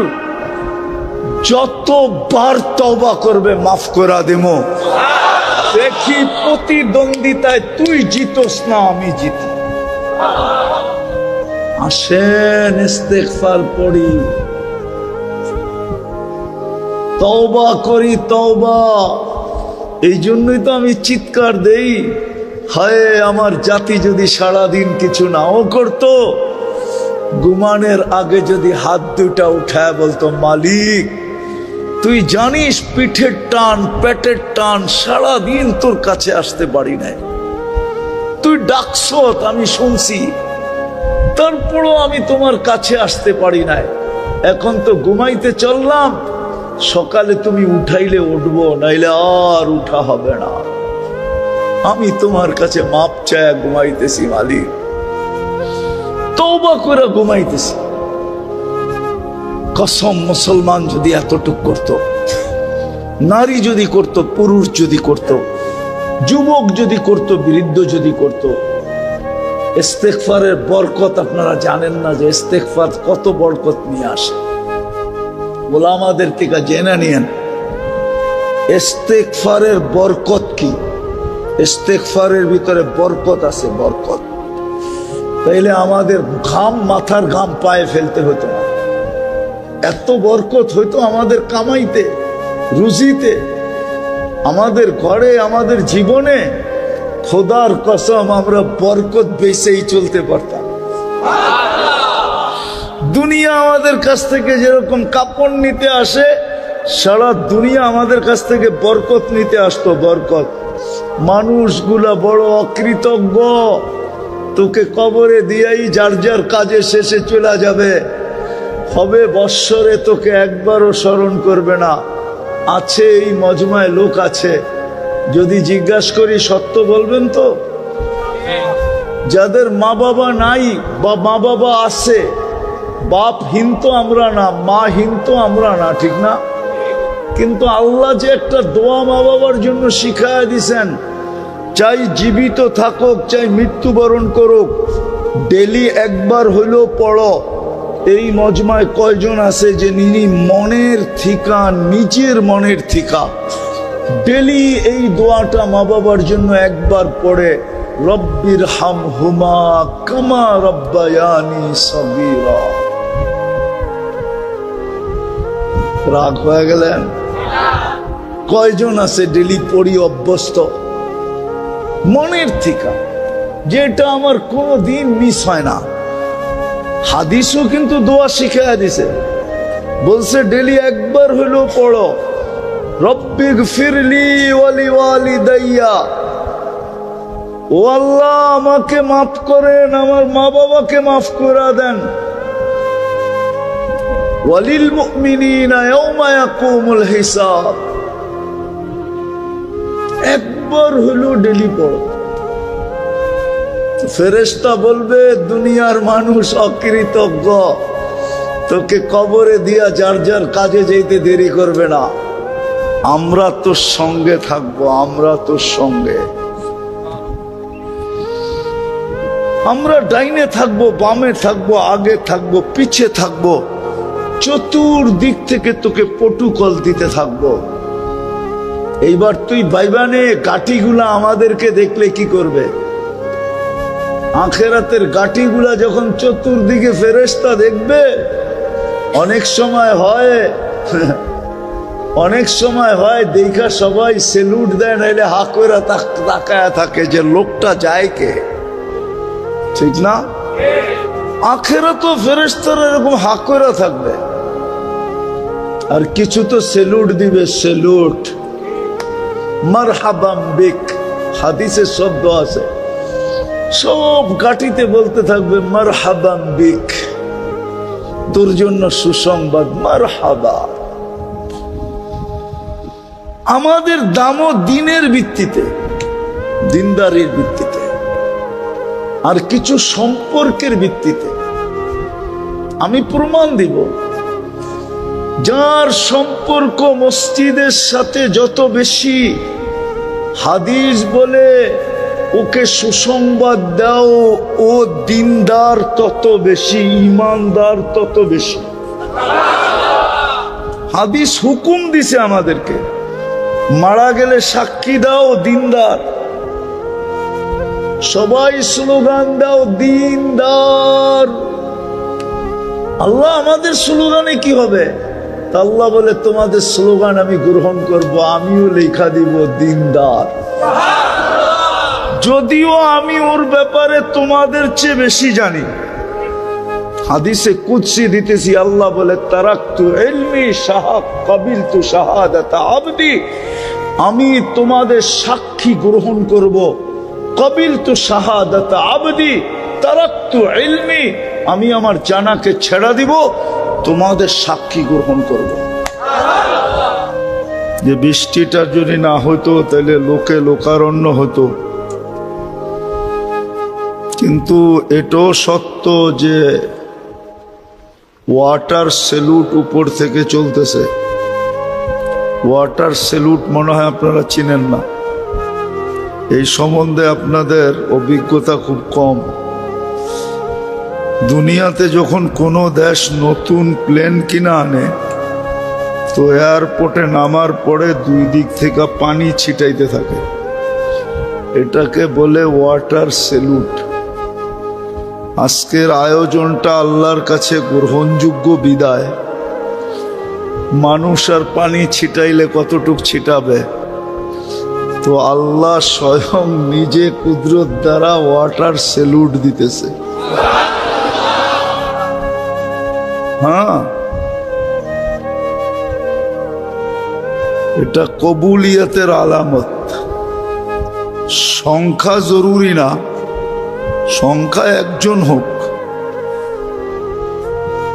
যতবার তওবা করবে মাফ করে দেবো। দেখি প্রতিদ্বন্দ্বিতায় তুই জিতোস না আমি জিতি। আসেন ইস্তেগফার পড়ি, তওবা করি, তওবা। এই জন্যই তো আমি চিৎকার দেই, হায় আমার জাতি যদি সারাদিন কিছু নাও করতো, ঘুমানোর আগে যদি হাত দুটা উঠায় বলতো মালিক তুই জানিস পিঠের টান পেটের টান, সারাদিন তোর কাছে আসতে পারি নাই, তুই ডাকছ আমি শুনছি, তারপরও আমি তোমার কাছে আসতে পারি নাই। এখন তো ঘুমাইতে চললাম, সকালে তুমি উঠাইলে উঠবো, নাইলে আর উঠা হবে না। আমি তোমার কাছে মাপ চায় ঘুমাইতেছি মালিক, তওবা করে ঘুমাইতেছি। কসম, মুসলমান যদি এতটুক করত, নারী যদি করত, পুরুষ যদি করত, যুবক যদি করত, বৃদ্ধ যদি করত, ইস্তেগফারের বরকত আপনারা জানেন না যে ইস্তেগফার কত বরকত নিয়ে আসে। ওলামাদের থেকে জেনে নিয়েন ইস্তেগফারের বরকত কি। ইস্তেগফারের ভিতরে বরকত আছে, বরকত। তাইলে আমাদের ঘাম, মাথার ঘাম পায়ে ফেলতে হতো না, এত বরকত হইতো আমাদের কামাইতে, রুজিতে, আমাদের ঘরে, আমাদের জীবনে। খোদার কসম আমরা বরকত বেচেই চলতে পারতাম। দুনিয়া আমাদের কাছ থেকে যেরকম কাপড় নিতে আসে, সারা দুনিয়া আমাদের কাছ থেকে বরকত নিতে আসতো, বরকত। মানুষগুলা বড় অকৃতজ্ঞ, তোকে কবরে দিয়াই যার যার কাজে শেষে চলে যাবে, হবে বৎসরে তোকে একবারও স্মরণ করবে না। আছে এই মজমায় লোক আছে, যদি জিজ্ঞাসা করি সত্য বলবেন তো? যাদের মা বাবা নাই বা মা বাবা আছে, বাপহীন তো আমরা না, মাহীন তো আমরা না, ঠিক না? কিন্তু আল্লাহ যে একটা দোয়া মা বাবার জন্য শিখায়া দিছেন, চাই জীবিত থাকুক চাই মৃত্যুবরণ করুক, ডেলি একবার হইলেও পড়ো। এই মজমায় কয়জন আছে যে মনের থিকা, নিজের মনের থিকা ডেলি এই দোয়াটা মা বাবার জন্য একবার পড়ে, রব্বির হামহুমা কামা রব্বায়ানি সগীরা। রাগ হয়ে গেলেন? কয়জন আছে ডেলি পড়ি অভ্যস্ত মনের থিকা, যেটা আমার কোনো দিন মিস হয় না? হাদিসও কিন্তু দোয়া শিখাইয়া দিছে, বলছে ডেলি একবার হইলেও পড়ো, রব্বিগফিরলি ওয়ালি ওয়ালিদাইয়া, ও আল্লাহ আমাকে মাফ করেন, আমার মা বাবাকে মাফ করে দেন, ওয়ালিল মুমিনিনা ইয়াওমা ইয়াকুমুল হিসাব। একবার হইলেও ডেলি পড়ো। ফেরেশতা বলবে দুনিয়ার মানুষ অকৃতজ্ঞ, তোকে কবরে দিয়া যার যার কাজে যেতে দেরি করবে না। আমরা তোর সঙ্গে থাকবো, আমরা তোর সঙ্গে, আমরা ডাইনে থাকবো, বামে থাকবো, আগে থাকবো, পিছে থাকবো, চতুর্দিক থেকে তোকে প্রটোকল দিতে থাকবো। এইবার তুই বাইবানে গাটিগুলা আমাদেরকে দেখলে কি করবে? আখেরাতের গাটিগুলা যখন চতুর্দিকে ফেরেশতা দেখবে, অনেক সময় হয় দেখা সবাই সেলুট দেয়, নাইলে হা করে তাকায়া থাকে যে লোকটা যায় কে, ঠিক না? আখেরাতেও ফেরেশতারা এরকম হা করে থাকবে, আর কিছু তো সেলুট দিবে, সেলুট, মারহাবাম বিক। হাদিসে শব্দ আছে, সব গাটিতে বলতে থাকবে মারহাবাম বিক, তোর জন্য সুসংবাদ, মারহাবা। আমাদের দামও দিনের ভিত্তিতে, দিনদারির ভিত্তিতে, আর কিছু সম্পর্কের ভিত্তিতে। আমি প্রমাণ দিব, যার সম্পর্ক মসজিদের সাথে যত বেশি, হাদিস বলে ওকে সুসংবাদ দাও, ও দিনদার তত বেশি, ইমানদার তত বেশি। হাদিস হুকুম দিছে আমাদেরকে, মারা গেলে সাক্ষী দাও, দিনদার। সবাই স্লোগান দাও, দিনদার। আল্লাহ আমাদের স্লোগানে কি হবে? আল্লাহ বলে তোমাদের স্লোগান আমি গ্রহণ করব, আমিও লেখা দিব দিনদার, যদিও আমি ওর ব্যাপারে তোমাদের চেয়ে বেশি জানি। হাদিসে কুদসি দিতেছি, আল্লাহ বলে তারাকতু ইলমি কাবিলতু শাহাদাত আবদি, আমি তোমাদের সাক্ষী গ্রহণ করব, কাবিলতু শাহাদাত আবদি তারাকতু ইলমি, আমি আমার জানাকে ছেড়ে দিব, তোমাদের সাক্ষী গ্রহণ করব। যে বৃষ্টিটা যদি না হতো তাহলে লোকে লোকারণ্য হতো, কিন্তু এটাও সত্য যে ওয়াটার সেলুট উপর থেকে চলতেছে। ওয়াটার সেলুট মনে হয় আপনারা চিনেন না, এই সম্বন্ধে আপনাদের অভিজ্ঞতা খুব কম। দুনিয়াতে যখন কোনো দেশ নতুন প্লেন কিনা আনে, তো এয়ারপোর্টে নামার পরে দুই দিক থেকে পানি ছিটাইতে থাকে, এটাকে বলে ওয়াটার সেলুট। আজকের আয়োজনটা আল্লাহর কাছে গ্রহণযোগ্য বিদায়। মানুষ আর পানি ছিটাইলে কতটুক ছিটাবে, তো আল্লাহ স্বয়ং নিজে কুদরত দ্বারা ওয়াটার সেলুট দিতেছে। হ্যাঁ, এটা কবুলিয়তের আলামত। সংখ্যা জরুরি না, সংখ্যা একজন হোক,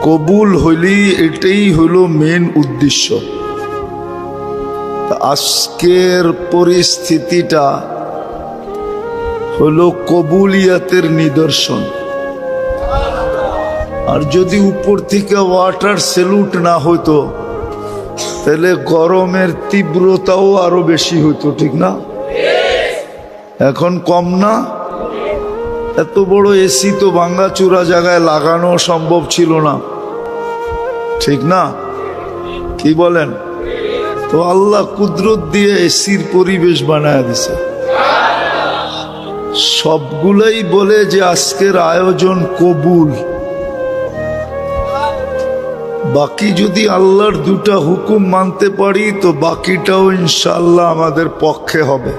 কবুল হইলি এটাই হলো মেন উদ্দেশ্য। আজকের পরিস্থিতিটা হলো কবুলিয়তের নিদর্শন। আর যদি উপর থেকে ওয়াটার সেলুট না হতো তাহলে গরমের তীব্রতাও আরো বেশি হতো, ঠিক না? এখন কম না? এত বড় এসি তো ভাঙ্গাচুরা জায়গায় লাগানো সম্ভব ছিল না, ঠিক না? কি বলেন? তো আল্লাহ কুদরত দিয়ে এসির পরিবেশ বানায় দিছে। সবগুলাই বলে যে আজকের আয়োজন কবুল। বাকি যদি আল্লাহর দুটা হুকুম মানতে পারি তো বাকিটাও ইনশাআল্লাহ আমাদের পক্ষে হবে।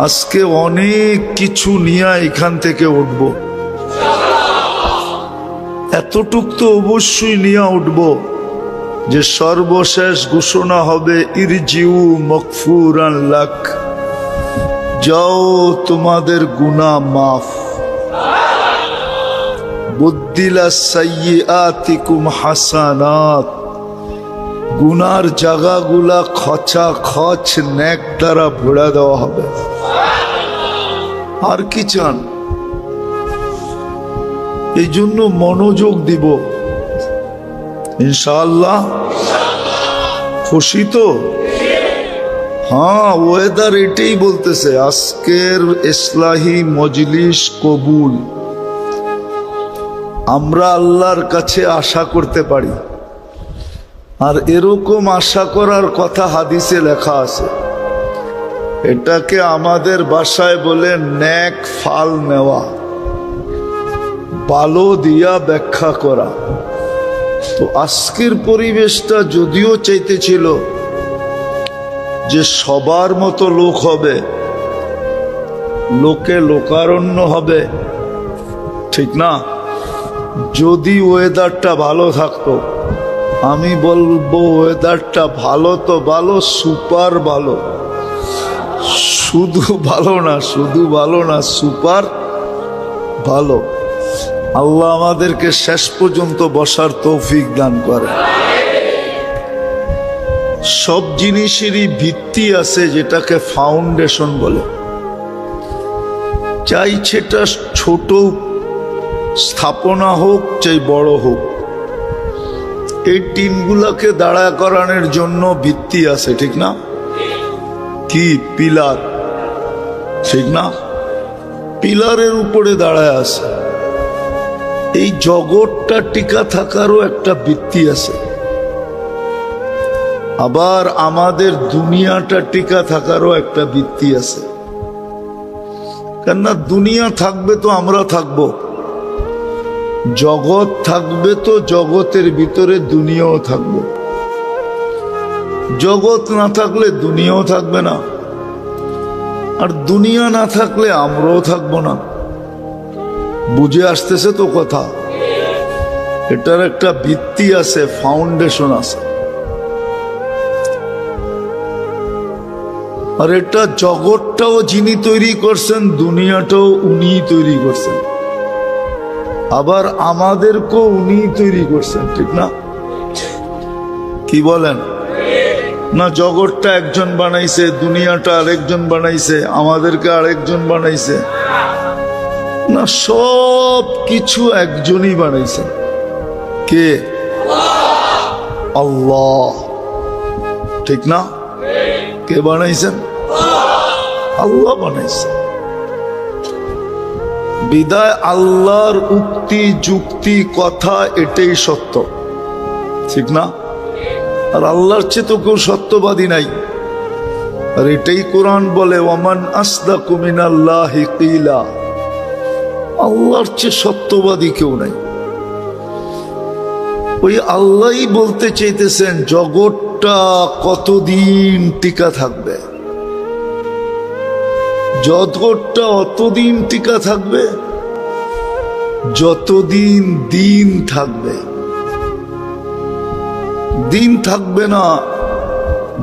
আজকে অনেক কিছু নিয়ে এখান থেকে উঠব, এতটুক তো অবশ্যই নিয়ে উঠব যে সর্বশেষ ঘোষণা হবে ইরজিউ মগফুরান লাক, যাও তোমাদের গুনাহ মাফ। বুদ্দিলা সাইয়্যাতিকুম হাসানাত, গুনার জায়গাগুলা খচা খচ নেক দ্বারা ভরা দেওয়া হবে। আর কি চান? এই জন্য মনোযোগ দিব ইনশাআল্লাহ। খুশি তো? হ্যাঁ, ওয়েদার এটাই বলতেছে আজকের ইসলাহি মজলিস কবুল। আমরা আল্লাহর কাছে আশা করতে পারি, আর এরকম আশা করার কথা হাদিসে লেখা আছে। এটাকে আমাদের ভাষায় বলে নেক ফাল নেওয়া, ভালো দিয়া ব্যাখ্যা করা। তো আজকের পরিবেশটা যদিও চাইতেছিল যে সবার মতো লোক হবে, লোকে লোকারণ্য হবে, ঠিক না? যদি ওয়েদারটা ভালো থাকতো, আমি বলবো ওয়েদারটা ভালো তো ভালো, সুপার ভালো। শুধু ভালো না, শুধু ভালো না, সুপার ভালো। আল্লাহ আমাদেরকে শেষ পর্যন্ত বসার তৌফিক দান করে। সব জিনিসেরই ভিত্তি আছে যেটাকে ফাউন্ডেশন বলে। চাই সেটা ছোট স্থাপনা হোক চাই বড় হোক, এই টিনগুলাকে দাঁড়া করানোর জন্য ভিত্তি আছে, ঠিক না? কি পিলার, ঠিক না? পিলারের উপরে দাঁড়ায় আছে। এই জগৎটা টিকা থাকারও একটা ভিত্তি আছে, আবার আমাদের দুনিয়াটা টিকা থাকারও একটা ভিত্তি আছে। কেননা দুনিয়া থাকবে তো আমরা থাকবো, জগৎ থাকবে তো জগতের ভিতরে দুনিয়াও থাকবে। জগৎ না থাকলে দুনিয়াও থাকবে না, আর দুনিয়া না থাকলে আমরাও থাকবো না। বুঝে আসতেছে তো কথা? এটার একটা ভিত্তি আছে, ফাউন্ডেশন আছে। আর এটা জগৎটাও যিনি তৈরি করছেন, দুনিয়াটাও উনিই তৈরি করছেন, আবার আমাদেরকেও উনিই তৈরি করছেন, ঠিক না? কি বলেন? না, জগৎটা একজন বানাইছে, দুনিয়াটা আরেকজন বানাইছে, আমাদেরকে আরেকজন বানাইছে না, সব কিছু একজনই বানাইছে। কে? আল্লাহ, ঠিক না? কে বানাইছেন? আল্লাহ বানাইছে। বিদায় আল্লাহর উক্তি যুক্তি কথা এটাই সত্য, ঠিক না? আর আল্লাহর চেয়ে তো কেউ সত্যবাদী নাই। আর এটাই কোরআন বলে ওয়ামান আসদাকু মিনাল্লাহি কিলা, আল্লাহর চেয়ে সত্যবাদী কেউ নাই। ওই আল্লাহই বলতে চাইতেছেন জগৎটা কতদিন টিকা থাকবে, জগৎটা অতদিন টিকা থাকবে যতদিন দিন থাকবে, দিন থাকবে না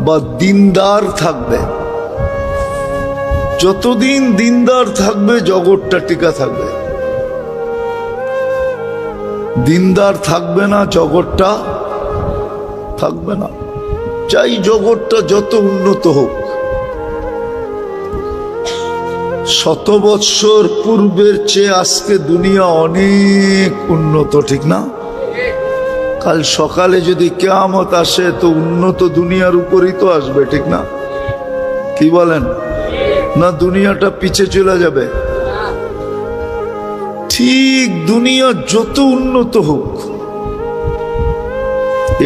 বা দিনদার থাকবে, যতদিন দিনদার থাকবে জগৎটা টিকা থাকবে। দিনদার থাকবে না জগৎটা থাকবে না। চাই জগৎটা যত উন্নত হোক, 100 বৎসর পূর্বের চেয়ে আজকে দুনিয়া অনেক উন্নত, ঠিক না? কাল সকালে যদি কিয়ামত আসে তো উন্নত দুনিয়ার উপরই তো আসবে, ঠিক না? কি বলেন? না দুনিয়াটা পিছে চলে যাবে? ঠিক দুনিয়া যত উন্নত হোক,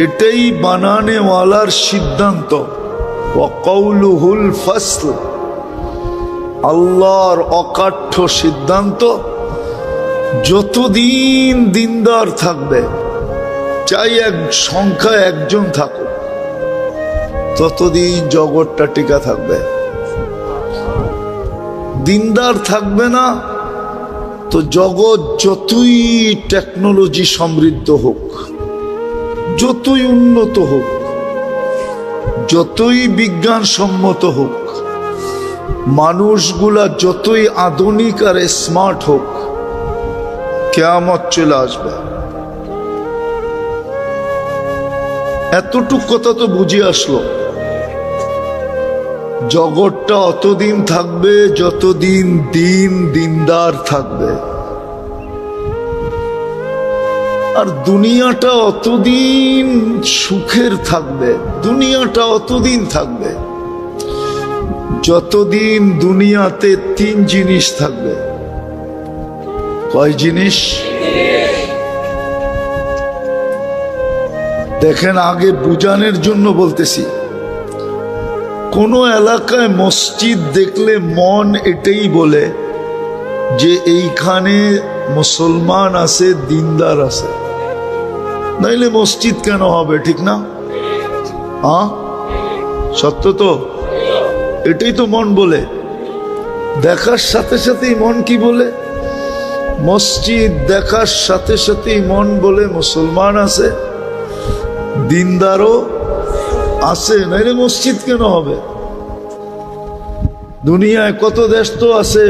এটাই বানানেওয়ালার সিদ্ধান্ত। ওয়া কওলুহুল ফাসল, আল্লাহর অকাঠ্য সিদ্ধান্ত। যতদিন দিনদার থাকবে, চাই এক সংখ্যা একজন থাকুক, ততদিন জগৎটা টিকা থাকবে। দিনদার থাকবে না তো জগৎ যতই টেকনোলজি সমৃদ্ধ হোক, যতই উন্নত হোক, যতই বিজ্ঞান সম্মত হোক, মানুষগুলা যতই আধুনিক আর স্মার্ট হোক, কিয়ামত চলে আসবে। এতটুক কথা তো বুঝে আসলো। জগৎটা অতদিন থাকবে যতদিন দিন দিনদার থাকবে, আর দুনিয়াটা অতদিন সুখের থাকবে, দুনিয়াটা অতদিন থাকবে যতদিন দুনিয়াতে 3 জিনিস থাকবে। কয় জিনিস? দেখেন, আগে বুঝানোর জন্য বলতেছি। কোন এলাকায় মসজিদ দেখলে মন এটাই বলে যে এইখানে মুসলমান আছে, দিনদার আছে, নাইলে মসজিদ কেন হবে, ঠিক না? সত্য তো? এটাই তো মন বলে। দেখার সাথে সাথেই মন কি বলে? মসজিদ দেখার সাথে সাথেই মন বলে মুসলমান আছে, দিনদারও আছে, নাইলে মসজিদ কেন হবে? দুনিয়ায় কত দেশ তো আছে,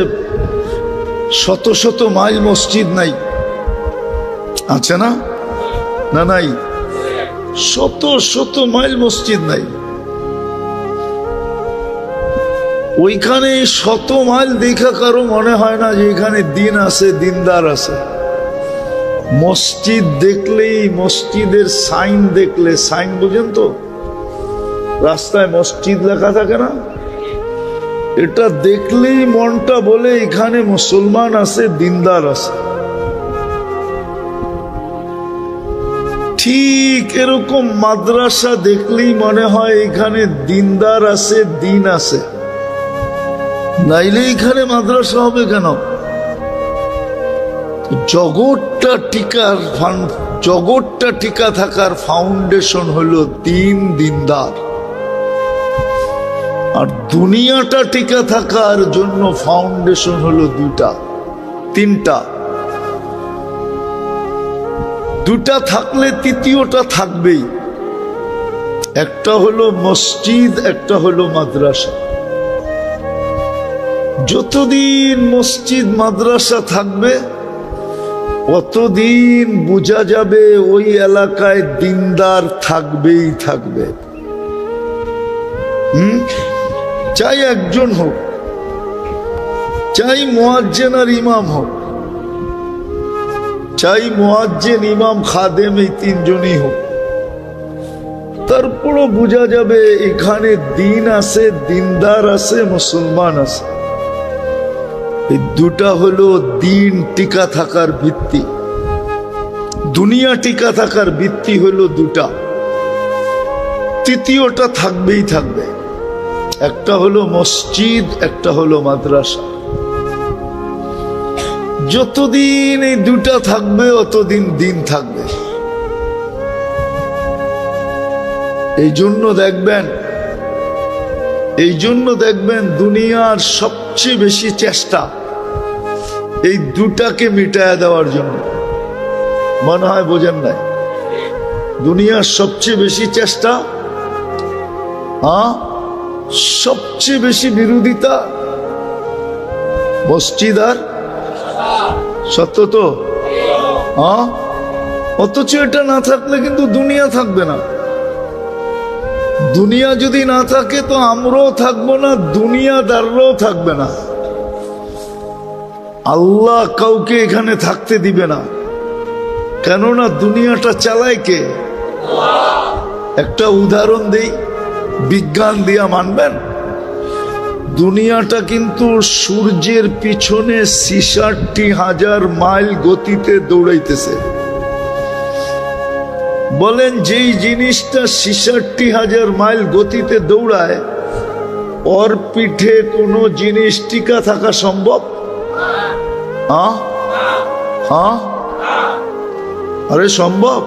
শত শত মাইল মসজিদ নাই, আছে না? না নাই? শত শত মাইল মসজিদ নাই। ওইখানে শত মাইল দেখা কারো মনে হয় না যে এখানে দিন আছে, দিনদার আছে। মসজিদ দেখলেই, মসজিদের সাইন দেখলে, সাইন বুঝেন তো, রাস্তায় মসজিদ লেখা থাকে না, এটা দেখলেই মনটা বলে এখানে মুসলমান আছে, দিনদার আছে। ঠিক এরকম মাদ্রাসা দেখলেই মনে হয় এখানে দিনদার আছে, দিন আছে, নাইলে এখানে মাদ্রাসা হবে কেন? জগৎটা টিকা থাকার ফাউন্ডেশন হলো দিন, দিনদার। আর দুনিয়াটা টিকা থাকার জন্য ফাউন্ডেশন হলো 2টা 3টা। 2টা থাকলে 3য়টা থাকবেই। একটা হলো মসজিদ, একটা হলো মাদ্রাসা। যতদিন মসজিদ মাদ্রাসা থাকবে অতদিন বোঝা যাবে ওই এলাকায় দিনদার থাকবেই থাকবে। চাই একজন হোক, চাই মুয়াজ্জিন আর ইমাম হোক, চাই মুয়াজ্জিন, ইমাম, খাদেম, এই 3 জনই হোক, তারপরও বোঝা যাবে এখানে দিন আছে, দিনদার আছে, মুসলমান আছে। এই 2টা হলো দিন টিকা থাকার ভিত্তি। দুনিয়া টিকা থাকার ভিত্তি হলো 2টা, 3য়টা থাকবেই থাকবে। একটা হলো মসজিদ, একটা হলো মাদ্রাসা। যতদিন এই 2টা থাকবে অতদিন দিন থাকবে। এই জন্য দেখবেন দুনিয়ার সবচেয়ে বেশি চেষ্টা এই দুটাকে মিটায়া দেওয়ার জন্য। মনে হয় বোঝেন নাই? দুনিয়ার সবচেয়ে বেশি চেষ্টা, সবচেয়ে বেশি বিরোধিতা মসজিদ আর সত্য তো, অথচ এটা না থাকলে কিন্তু দুনিয়া থাকবে না। দুনিয়া যদি না থাকে তো আমরাও থাকবো না, দুনিয়াদাররাও থাকবে না। আল্লাহ কাউকে এখানে থাকতে দিবে না, কেননা দুনিয়াটা চালায় কে? একটা উদাহরণ দেই, বিজ্ঞান দিয়া মানবেন? দুনিয়াটা কিন্তু সূর্যের পিছনে ৬৬,০০০ মাইল গতিতে দৌড়াইতেছে। বলেন যেই জিনিসটা ৬৬,০০০ মাইল গতিতে দৌড়ায়, ওর পিঠে কোনো জিনিস টিকা থাকা সম্ভব? আরে সম্ভব?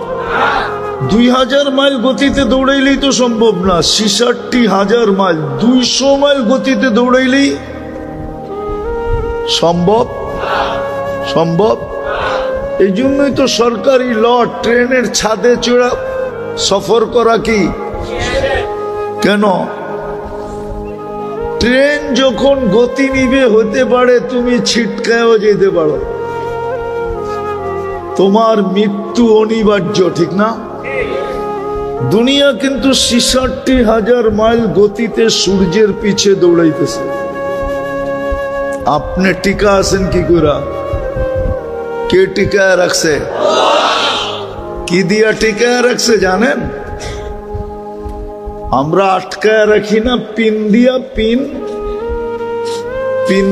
২০০০ মাইল গতিতে দৌড়াইলেই তো সম্ভব না। ৬৬,০০০ মাইল, ২০০ মাইল গতিতে দৌড়াইলেই সম্ভব? সম্ভব। এই জন্যই তো সরকারি ল, ট্রেনের ছাদে চড়া সফর করা কি? কেন? ট্রেন যখন গতি নিবে, হতে পারে তুমি ছিটকায়ও যেতে পারো, তোমার মৃত্যু অনিবার্য, ঠিক না? দুনিয়া কিন্তু ৬৬,০০০ মাইল গতিতে সূর্যের পিছে দৌড়াইতেছে। আপনি টিকা আছেন কি করে? কে টিকায় রাখছে? কি দিয়া টিকায় রাখছে জানেন? আমরা আটকায় রাখি না পিন দিয়া, পিন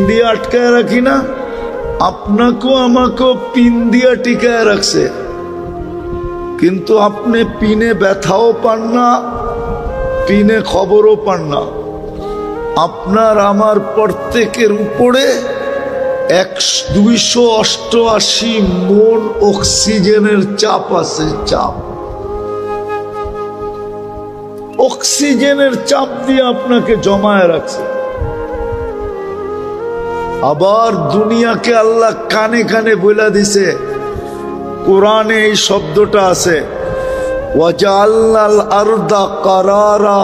দিয়ে আটকায় রাখি না? আপনাকেও আমাকেও পিন দিয়া টিকায় রাখছে, কিন্তু আপনি পিনে ব্যথাও পান না, পিনে খবরও পান না। আপনার আমার প্রত্যেকের উপরে ২৮৮ মন অক্সিজেনের চাপ আছে। চাপ, অক্সিজেনের চাপ দিয়ে আপনাকে জমায় রাখছে। আবার দুনিয়াকে আল্লাহ কানে কানে বলে দিছে, কোরআনে এই শব্দটা আছে, ওয়াজআলনাল আরদা কারারা।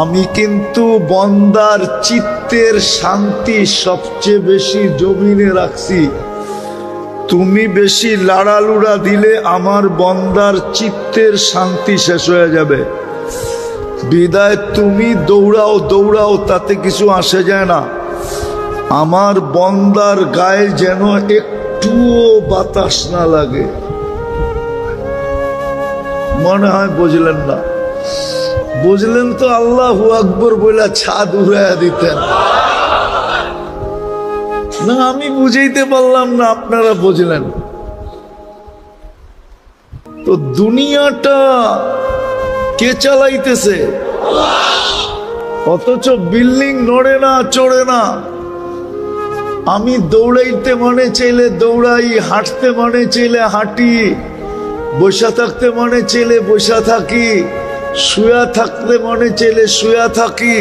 আমি কিন্তু বন্দার চিত্তের শান্তি সবচেয়ে বেশি জমিনে রাখছি। তুমি বেশি লাড়ালুড়া দিলে আমার বন্দার চিত্তের শান্তি শেষ হয়ে যাবে। বিদায় তুমি দৌড়াও দৌড়াও, তাতে কিছু আসে যায় না। আমার বন্দার গায়ে যেন একটুও বাতাস না লাগে। মনে হয় বুঝলেন না? বুঝলেন তো আল্লাহু আকবর বলে ছাদ উড়াইয়া দিতেন না। আমি বুঝাইতে পারলাম না, আপনারা বুঝলেন তো। দুনিয়াটা কে চালাইতেছে? অথচ বিল্ডিং নড়ে না, চড়ে না। আমি দৌড়াইতে মনে চাইলে দৌড়াই, হাঁটতে মনে চাইলে হাঁটি, বসা থাকতে মনে চাইলে বসা থাকি, শুয়া থাকতে মনে চাইলে শুয়া থাকি।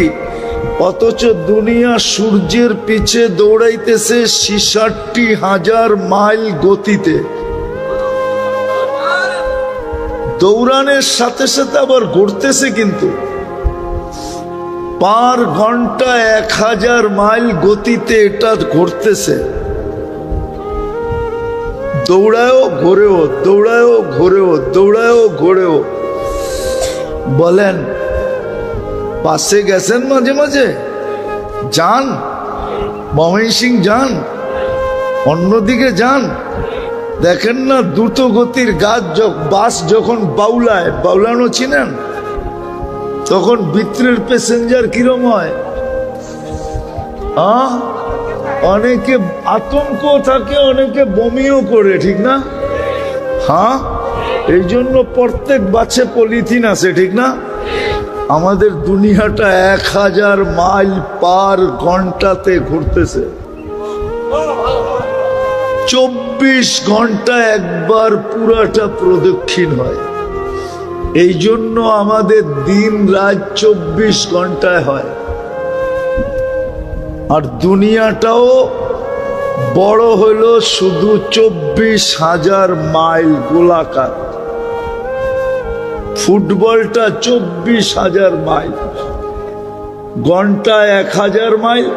অথচ দুনিয়া সূর্যের পিছে দৌড়াইতেছে ৬৬,০০০ মাইল গতিতে। দৌড়ানোর সাথে সাথে আবার ঘুরতেছে, কিন্তু পার ঘন্টা ১০০০ মাইল গতিতে এটা ঘুরতেছে। দৌড়ায়ও ঘোরেও, দৌড়ায়ও ঘোরেও, দৌড়ায়ও ঘোরেও। বলেন পাশে গেছেন মাঝে মাঝে? যান, ময়মনসিংহ যান, অন্যদিকে যান, দেখেন না দ্রুত গতির বাস যখন বাউলায়, বাউলানো চিনেন, তখন ভিতরের প্যাসেঞ্জার কিরম হয়? অনেকে আতঙ্ক থাকে, অনেকে বমিও করে, ঠিক না? এই জন্য প্রত্যেক বাসে পলিথিন আছে, ঠিক না? আমাদের দুনিয়াটা ১০০০ মাইল পার ঘন্টাতে ঘুরতেছে। ২৪ ঘন্টা একবার পুরাটা প্রদক্ষিণ হয়। এই জন্য আমাদের দিন রাত ২৪ ঘন্টায় হয়। আর দুনিয়াটাও বড় হলো শুধু 24,000 মাইল গোলাকার। ফুটবলটা 24,000 মাইল, ঘন্টায় 1,000 মাইল,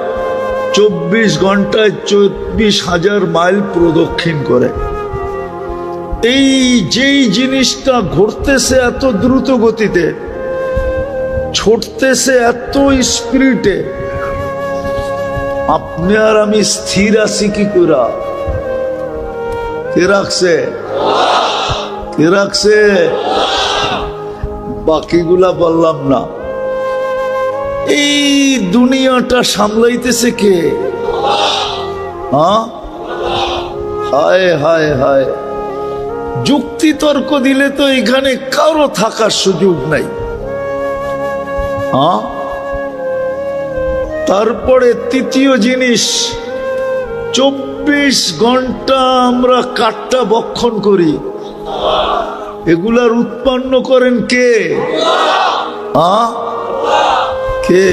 24 ঘন্টায় 24,000 মাইল প্রদক্ষিণ করে। এই যেই জিনিসটা ঘটতেছে এত দ্রুত গতিতে, ছুটতেছে এত স্পিরিটে, আপনি আর আমি স্থির আছি কি করে? কে রাখছে? কে রাখছে? বাকিগুলা বললাম না। এই দুনিয়াটা সামলাইতেছে কে? হ্যাঁ, হায় হায় হায়। যুক্তি তর্ক দিলে তো এখানে কারো থাকার সুযোগ নাই। হ্যাঁ, তারপরে তৃতীয় জিনিস, 24 ঘন্টা আমরা কাঠটা বক্ষণ করি, এগুলার উৎপন্ন করেন কে? কে?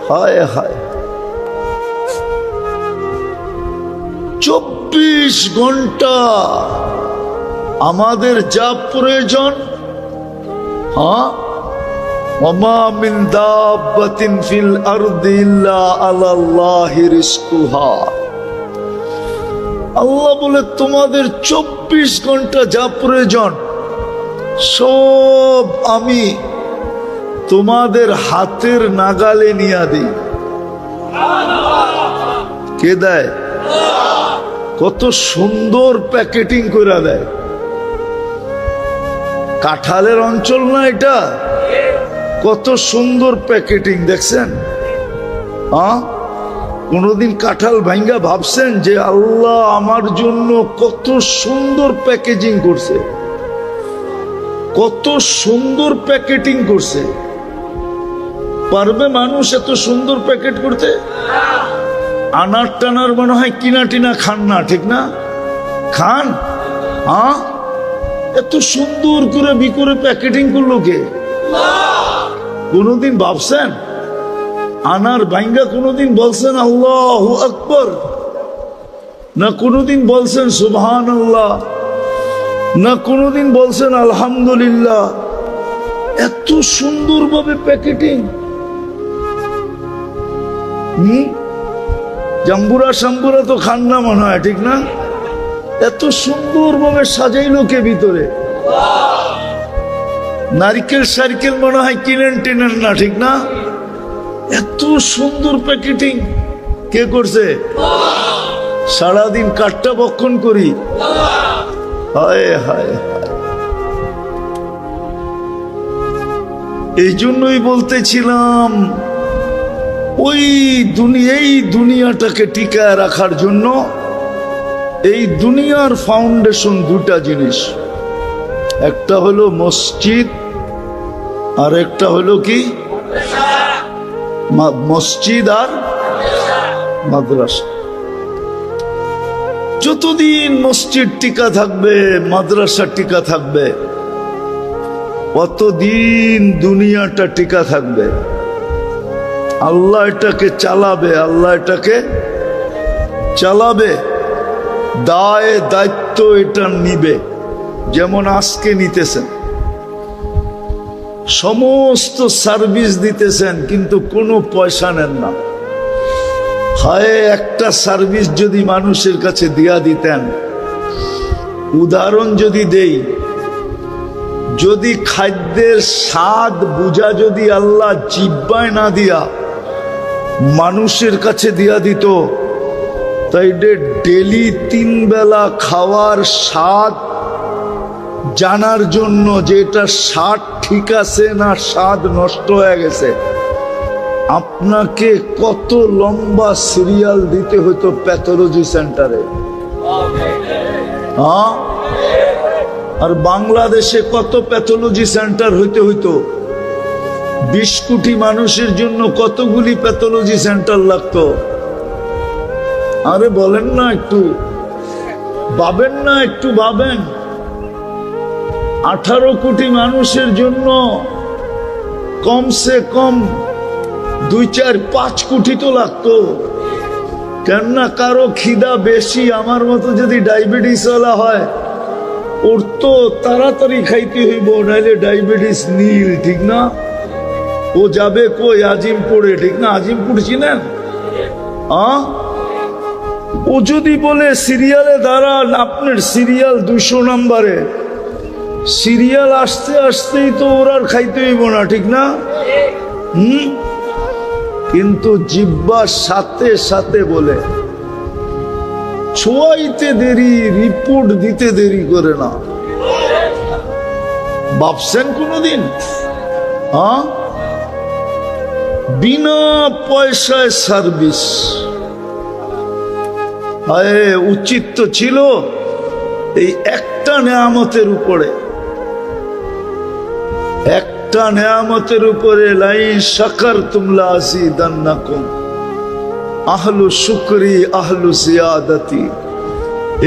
হায় হায়। 24 ঘন্টা আমাদের যা প্রয়োজন, ওমা মিন দাব্বাতিন ফিল আরদি ইল্লা আলাল্লাহি রিজকুহা। আল্লাহ বলে তোমাদের 24 ঘন্টা যা প্রয়োজন সব আমি তোমাদের হাতের নাগালে নিয়ে দিই। কে দেয়? কত সুন্দর প্যাকেটিং করে দেয়। কাঁঠালের অঞ্চল না এটা? কত সুন্দর প্যাকেটিং দেখছেন? কোনদিন কাঁঠাল ভাঙ্গা ভাবছেন যে আল্লাহ আমার জন্য কত সুন্দর প্যাকেজিং করছে, কত সুন্দর প্যাকেটিং করছে? পারবে মানুষ এত সুন্দর প্যাকেট করতে? আনার টানার মনে হয় কিনা টিনা খান না, ঠিক না? খান? এত সুন্দর করে বিকরে প্যাকেটিং করলো কে? কোনদিন ভাবছেন? আনার ভাঙ্গা কোনদিন বলছেন আল্লাহু আকবার? না কোনদিন বলছেন সুবহানাল্লাহ? না কোনদিন বলছেন আলহামদুলিল্লাহ? এত সুন্দরভাবে প্যাকেটিং। জাম্বুরা শাম্বুরা তো খান না মনে হয়, ঠিক না? এত সুন্দরভাবে সাজাইলো কে ভিতরে? নারিকেল সারিকেল মনে হয় কিনেন টেনেন না, ঠিক না? এত সুন্দর প্যাকেটিং কে করছে? সারাদিন কাঠটা বক্ষণ করি। হায় হায়। এই জন্যই বলতেছিলাম ওই দুনিয়াটাকে টিকায় রাখার জন্য এই দুনিয়ার ফাউন্ডেশন দুটা জিনিস, একটা হলো মসজিদ আর একটা হলো কি? মসজিদ আর মাদ্রাসা। যতদিন মসজিদ টিকা থাকবে, মাদ্রাসা টিকা থাকবে, অতদিন দুনিয়াটা টিকা থাকবে। আল্লাহ এটাকে চালাবে, আল্লাহ এটাকে চালাবে, দায় দায়িত্ব এটা নিবে। যেমন আজকে নিতেছেন, সমস্ত সার্ভিস দিতেছেন কিন্তু কোনো পয়সা নেন না। হায়, একটা সার্ভিস যদি মানুষের কাছে দিয়া দিতেন। উদাহরণ যদি দেই, যদি খাদ্যের স্বাদ বুঝা যদি আল্লাহ জিহ্বায় না দিয়া মানুষের কাছে দিয়া দিত, তাই ডেলি 3 বেলা খাওয়ার স্বাদ জানার জন্য যে এটা স্বাদ ঠিক আছে না স্বাদ নষ্ট হয়ে গেছে, আপনাকে কত লম্বা সিরিয়াল দিতে হতো প্যাথোলজি সেন্টারে। আর বাংলাদেশে কত প্যাথোলজি সেন্টার হইতে হইতো? 20 কোটি মানুষের জন্য কতগুলি প্যাথোলজি সেন্টার লাগতো? আরে বলেন না, একটু ভাবেন না, একটু ভাবেন। 18 কোটি মানুষের জন্য কমসে কম 2, 4, 5 কোটি তো লাগতো। কেননা কারো খিদা বেশি, আমার মতো যদি ডায়াবেটিস ওয়ালা হয় ওর তো তাড়াতাড়ি খাইতে হইব, নাইলে ডায়াবেটিস নীল, ঠিক না? ও যাবে কই? আজিমপুরে, ঠিক না? আজিমপুর চিনেন? ও যদি বলে সিরিয়ালে দাঁড়ান, আপনার সিরিয়াল 200 নম্বরে, সিরিয়াল আসতে আসতেই তো ওর আর খাইতে হইব না, ঠিক না? কিন্তু জিহ্বার সাথে সাথে বলে ছোঁয়াইতে দেরি, রিপোর্ট দিতে দেরি করে না। ভাবছেন কোনদিন বিনা পয়সায় সার্ভিস? উচিত তো ছিল এই একটা নেয়ামতের উপরে, একটা নেয়ামতের উপরে লাইন শাকারতুম লাযিদান্নাকুম আহলু শুকরি আহলু জিয়াদাতি।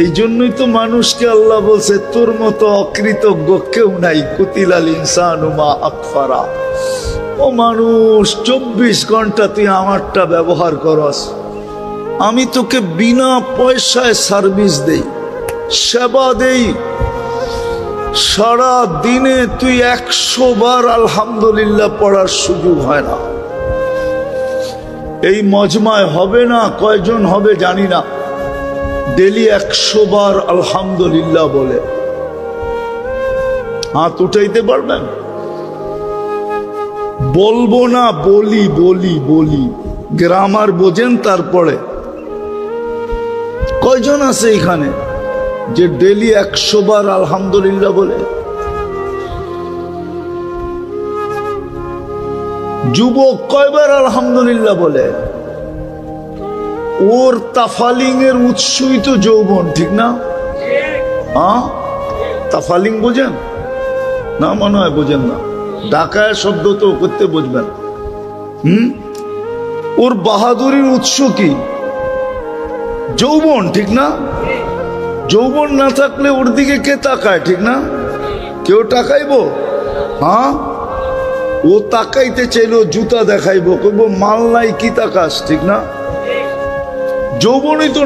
এই জন্যই তো মানুষকে আল্লাহ বলছে তোর মতো অকৃতজ্ঞ কেউ নাই। কুতিলাল ইনসানু মা আকফারা। ও মানুষ, 24 ঘন্টা তুই আমারটা ব্যবহার করস, আমি তোকে বিনা পয়সায় সার্ভিস দেই, সেবা দেই। সারা দিনে তুই 100 বার আলহামদুলিল্লাহ পড়ার সুযোগ হয় না। এই মজমায় হবে না, কয়জন হবে জানি না, ডেলি 100 বার আলহামদুলিল্লাহ বলে। হাত উঠাইতে পারবেন? বলবো না, বলি বলি বলি, গ্রামার বোঝেন? তারপরে কয়জন আছে এখানে যে ডেলি 100 বার আলহামদুলিল্লাহ বলে? যুবক কয়বার আলহামদুলিল্লাহ বলে? ওর তাফালিং এর উৎসই তো যৌবন, ঠিক না? তাফালিং বোঝেন না? মনে হয় বোঝেন না। ঢাকায় শব্দ তো করতে বুঝবেন। ওর বাহাদুরির উৎস কি? যৌবন, ঠিক না? যৌবন না থাকলে ওর দিকে কে তাকায়, ঠিক না? কেউ তাকাইবো? ও তাকাইতে চাইলো জুতা দেখাইবো, কইবো মাল নাই কি তাকাস, ঠিক না? যৌবনই তো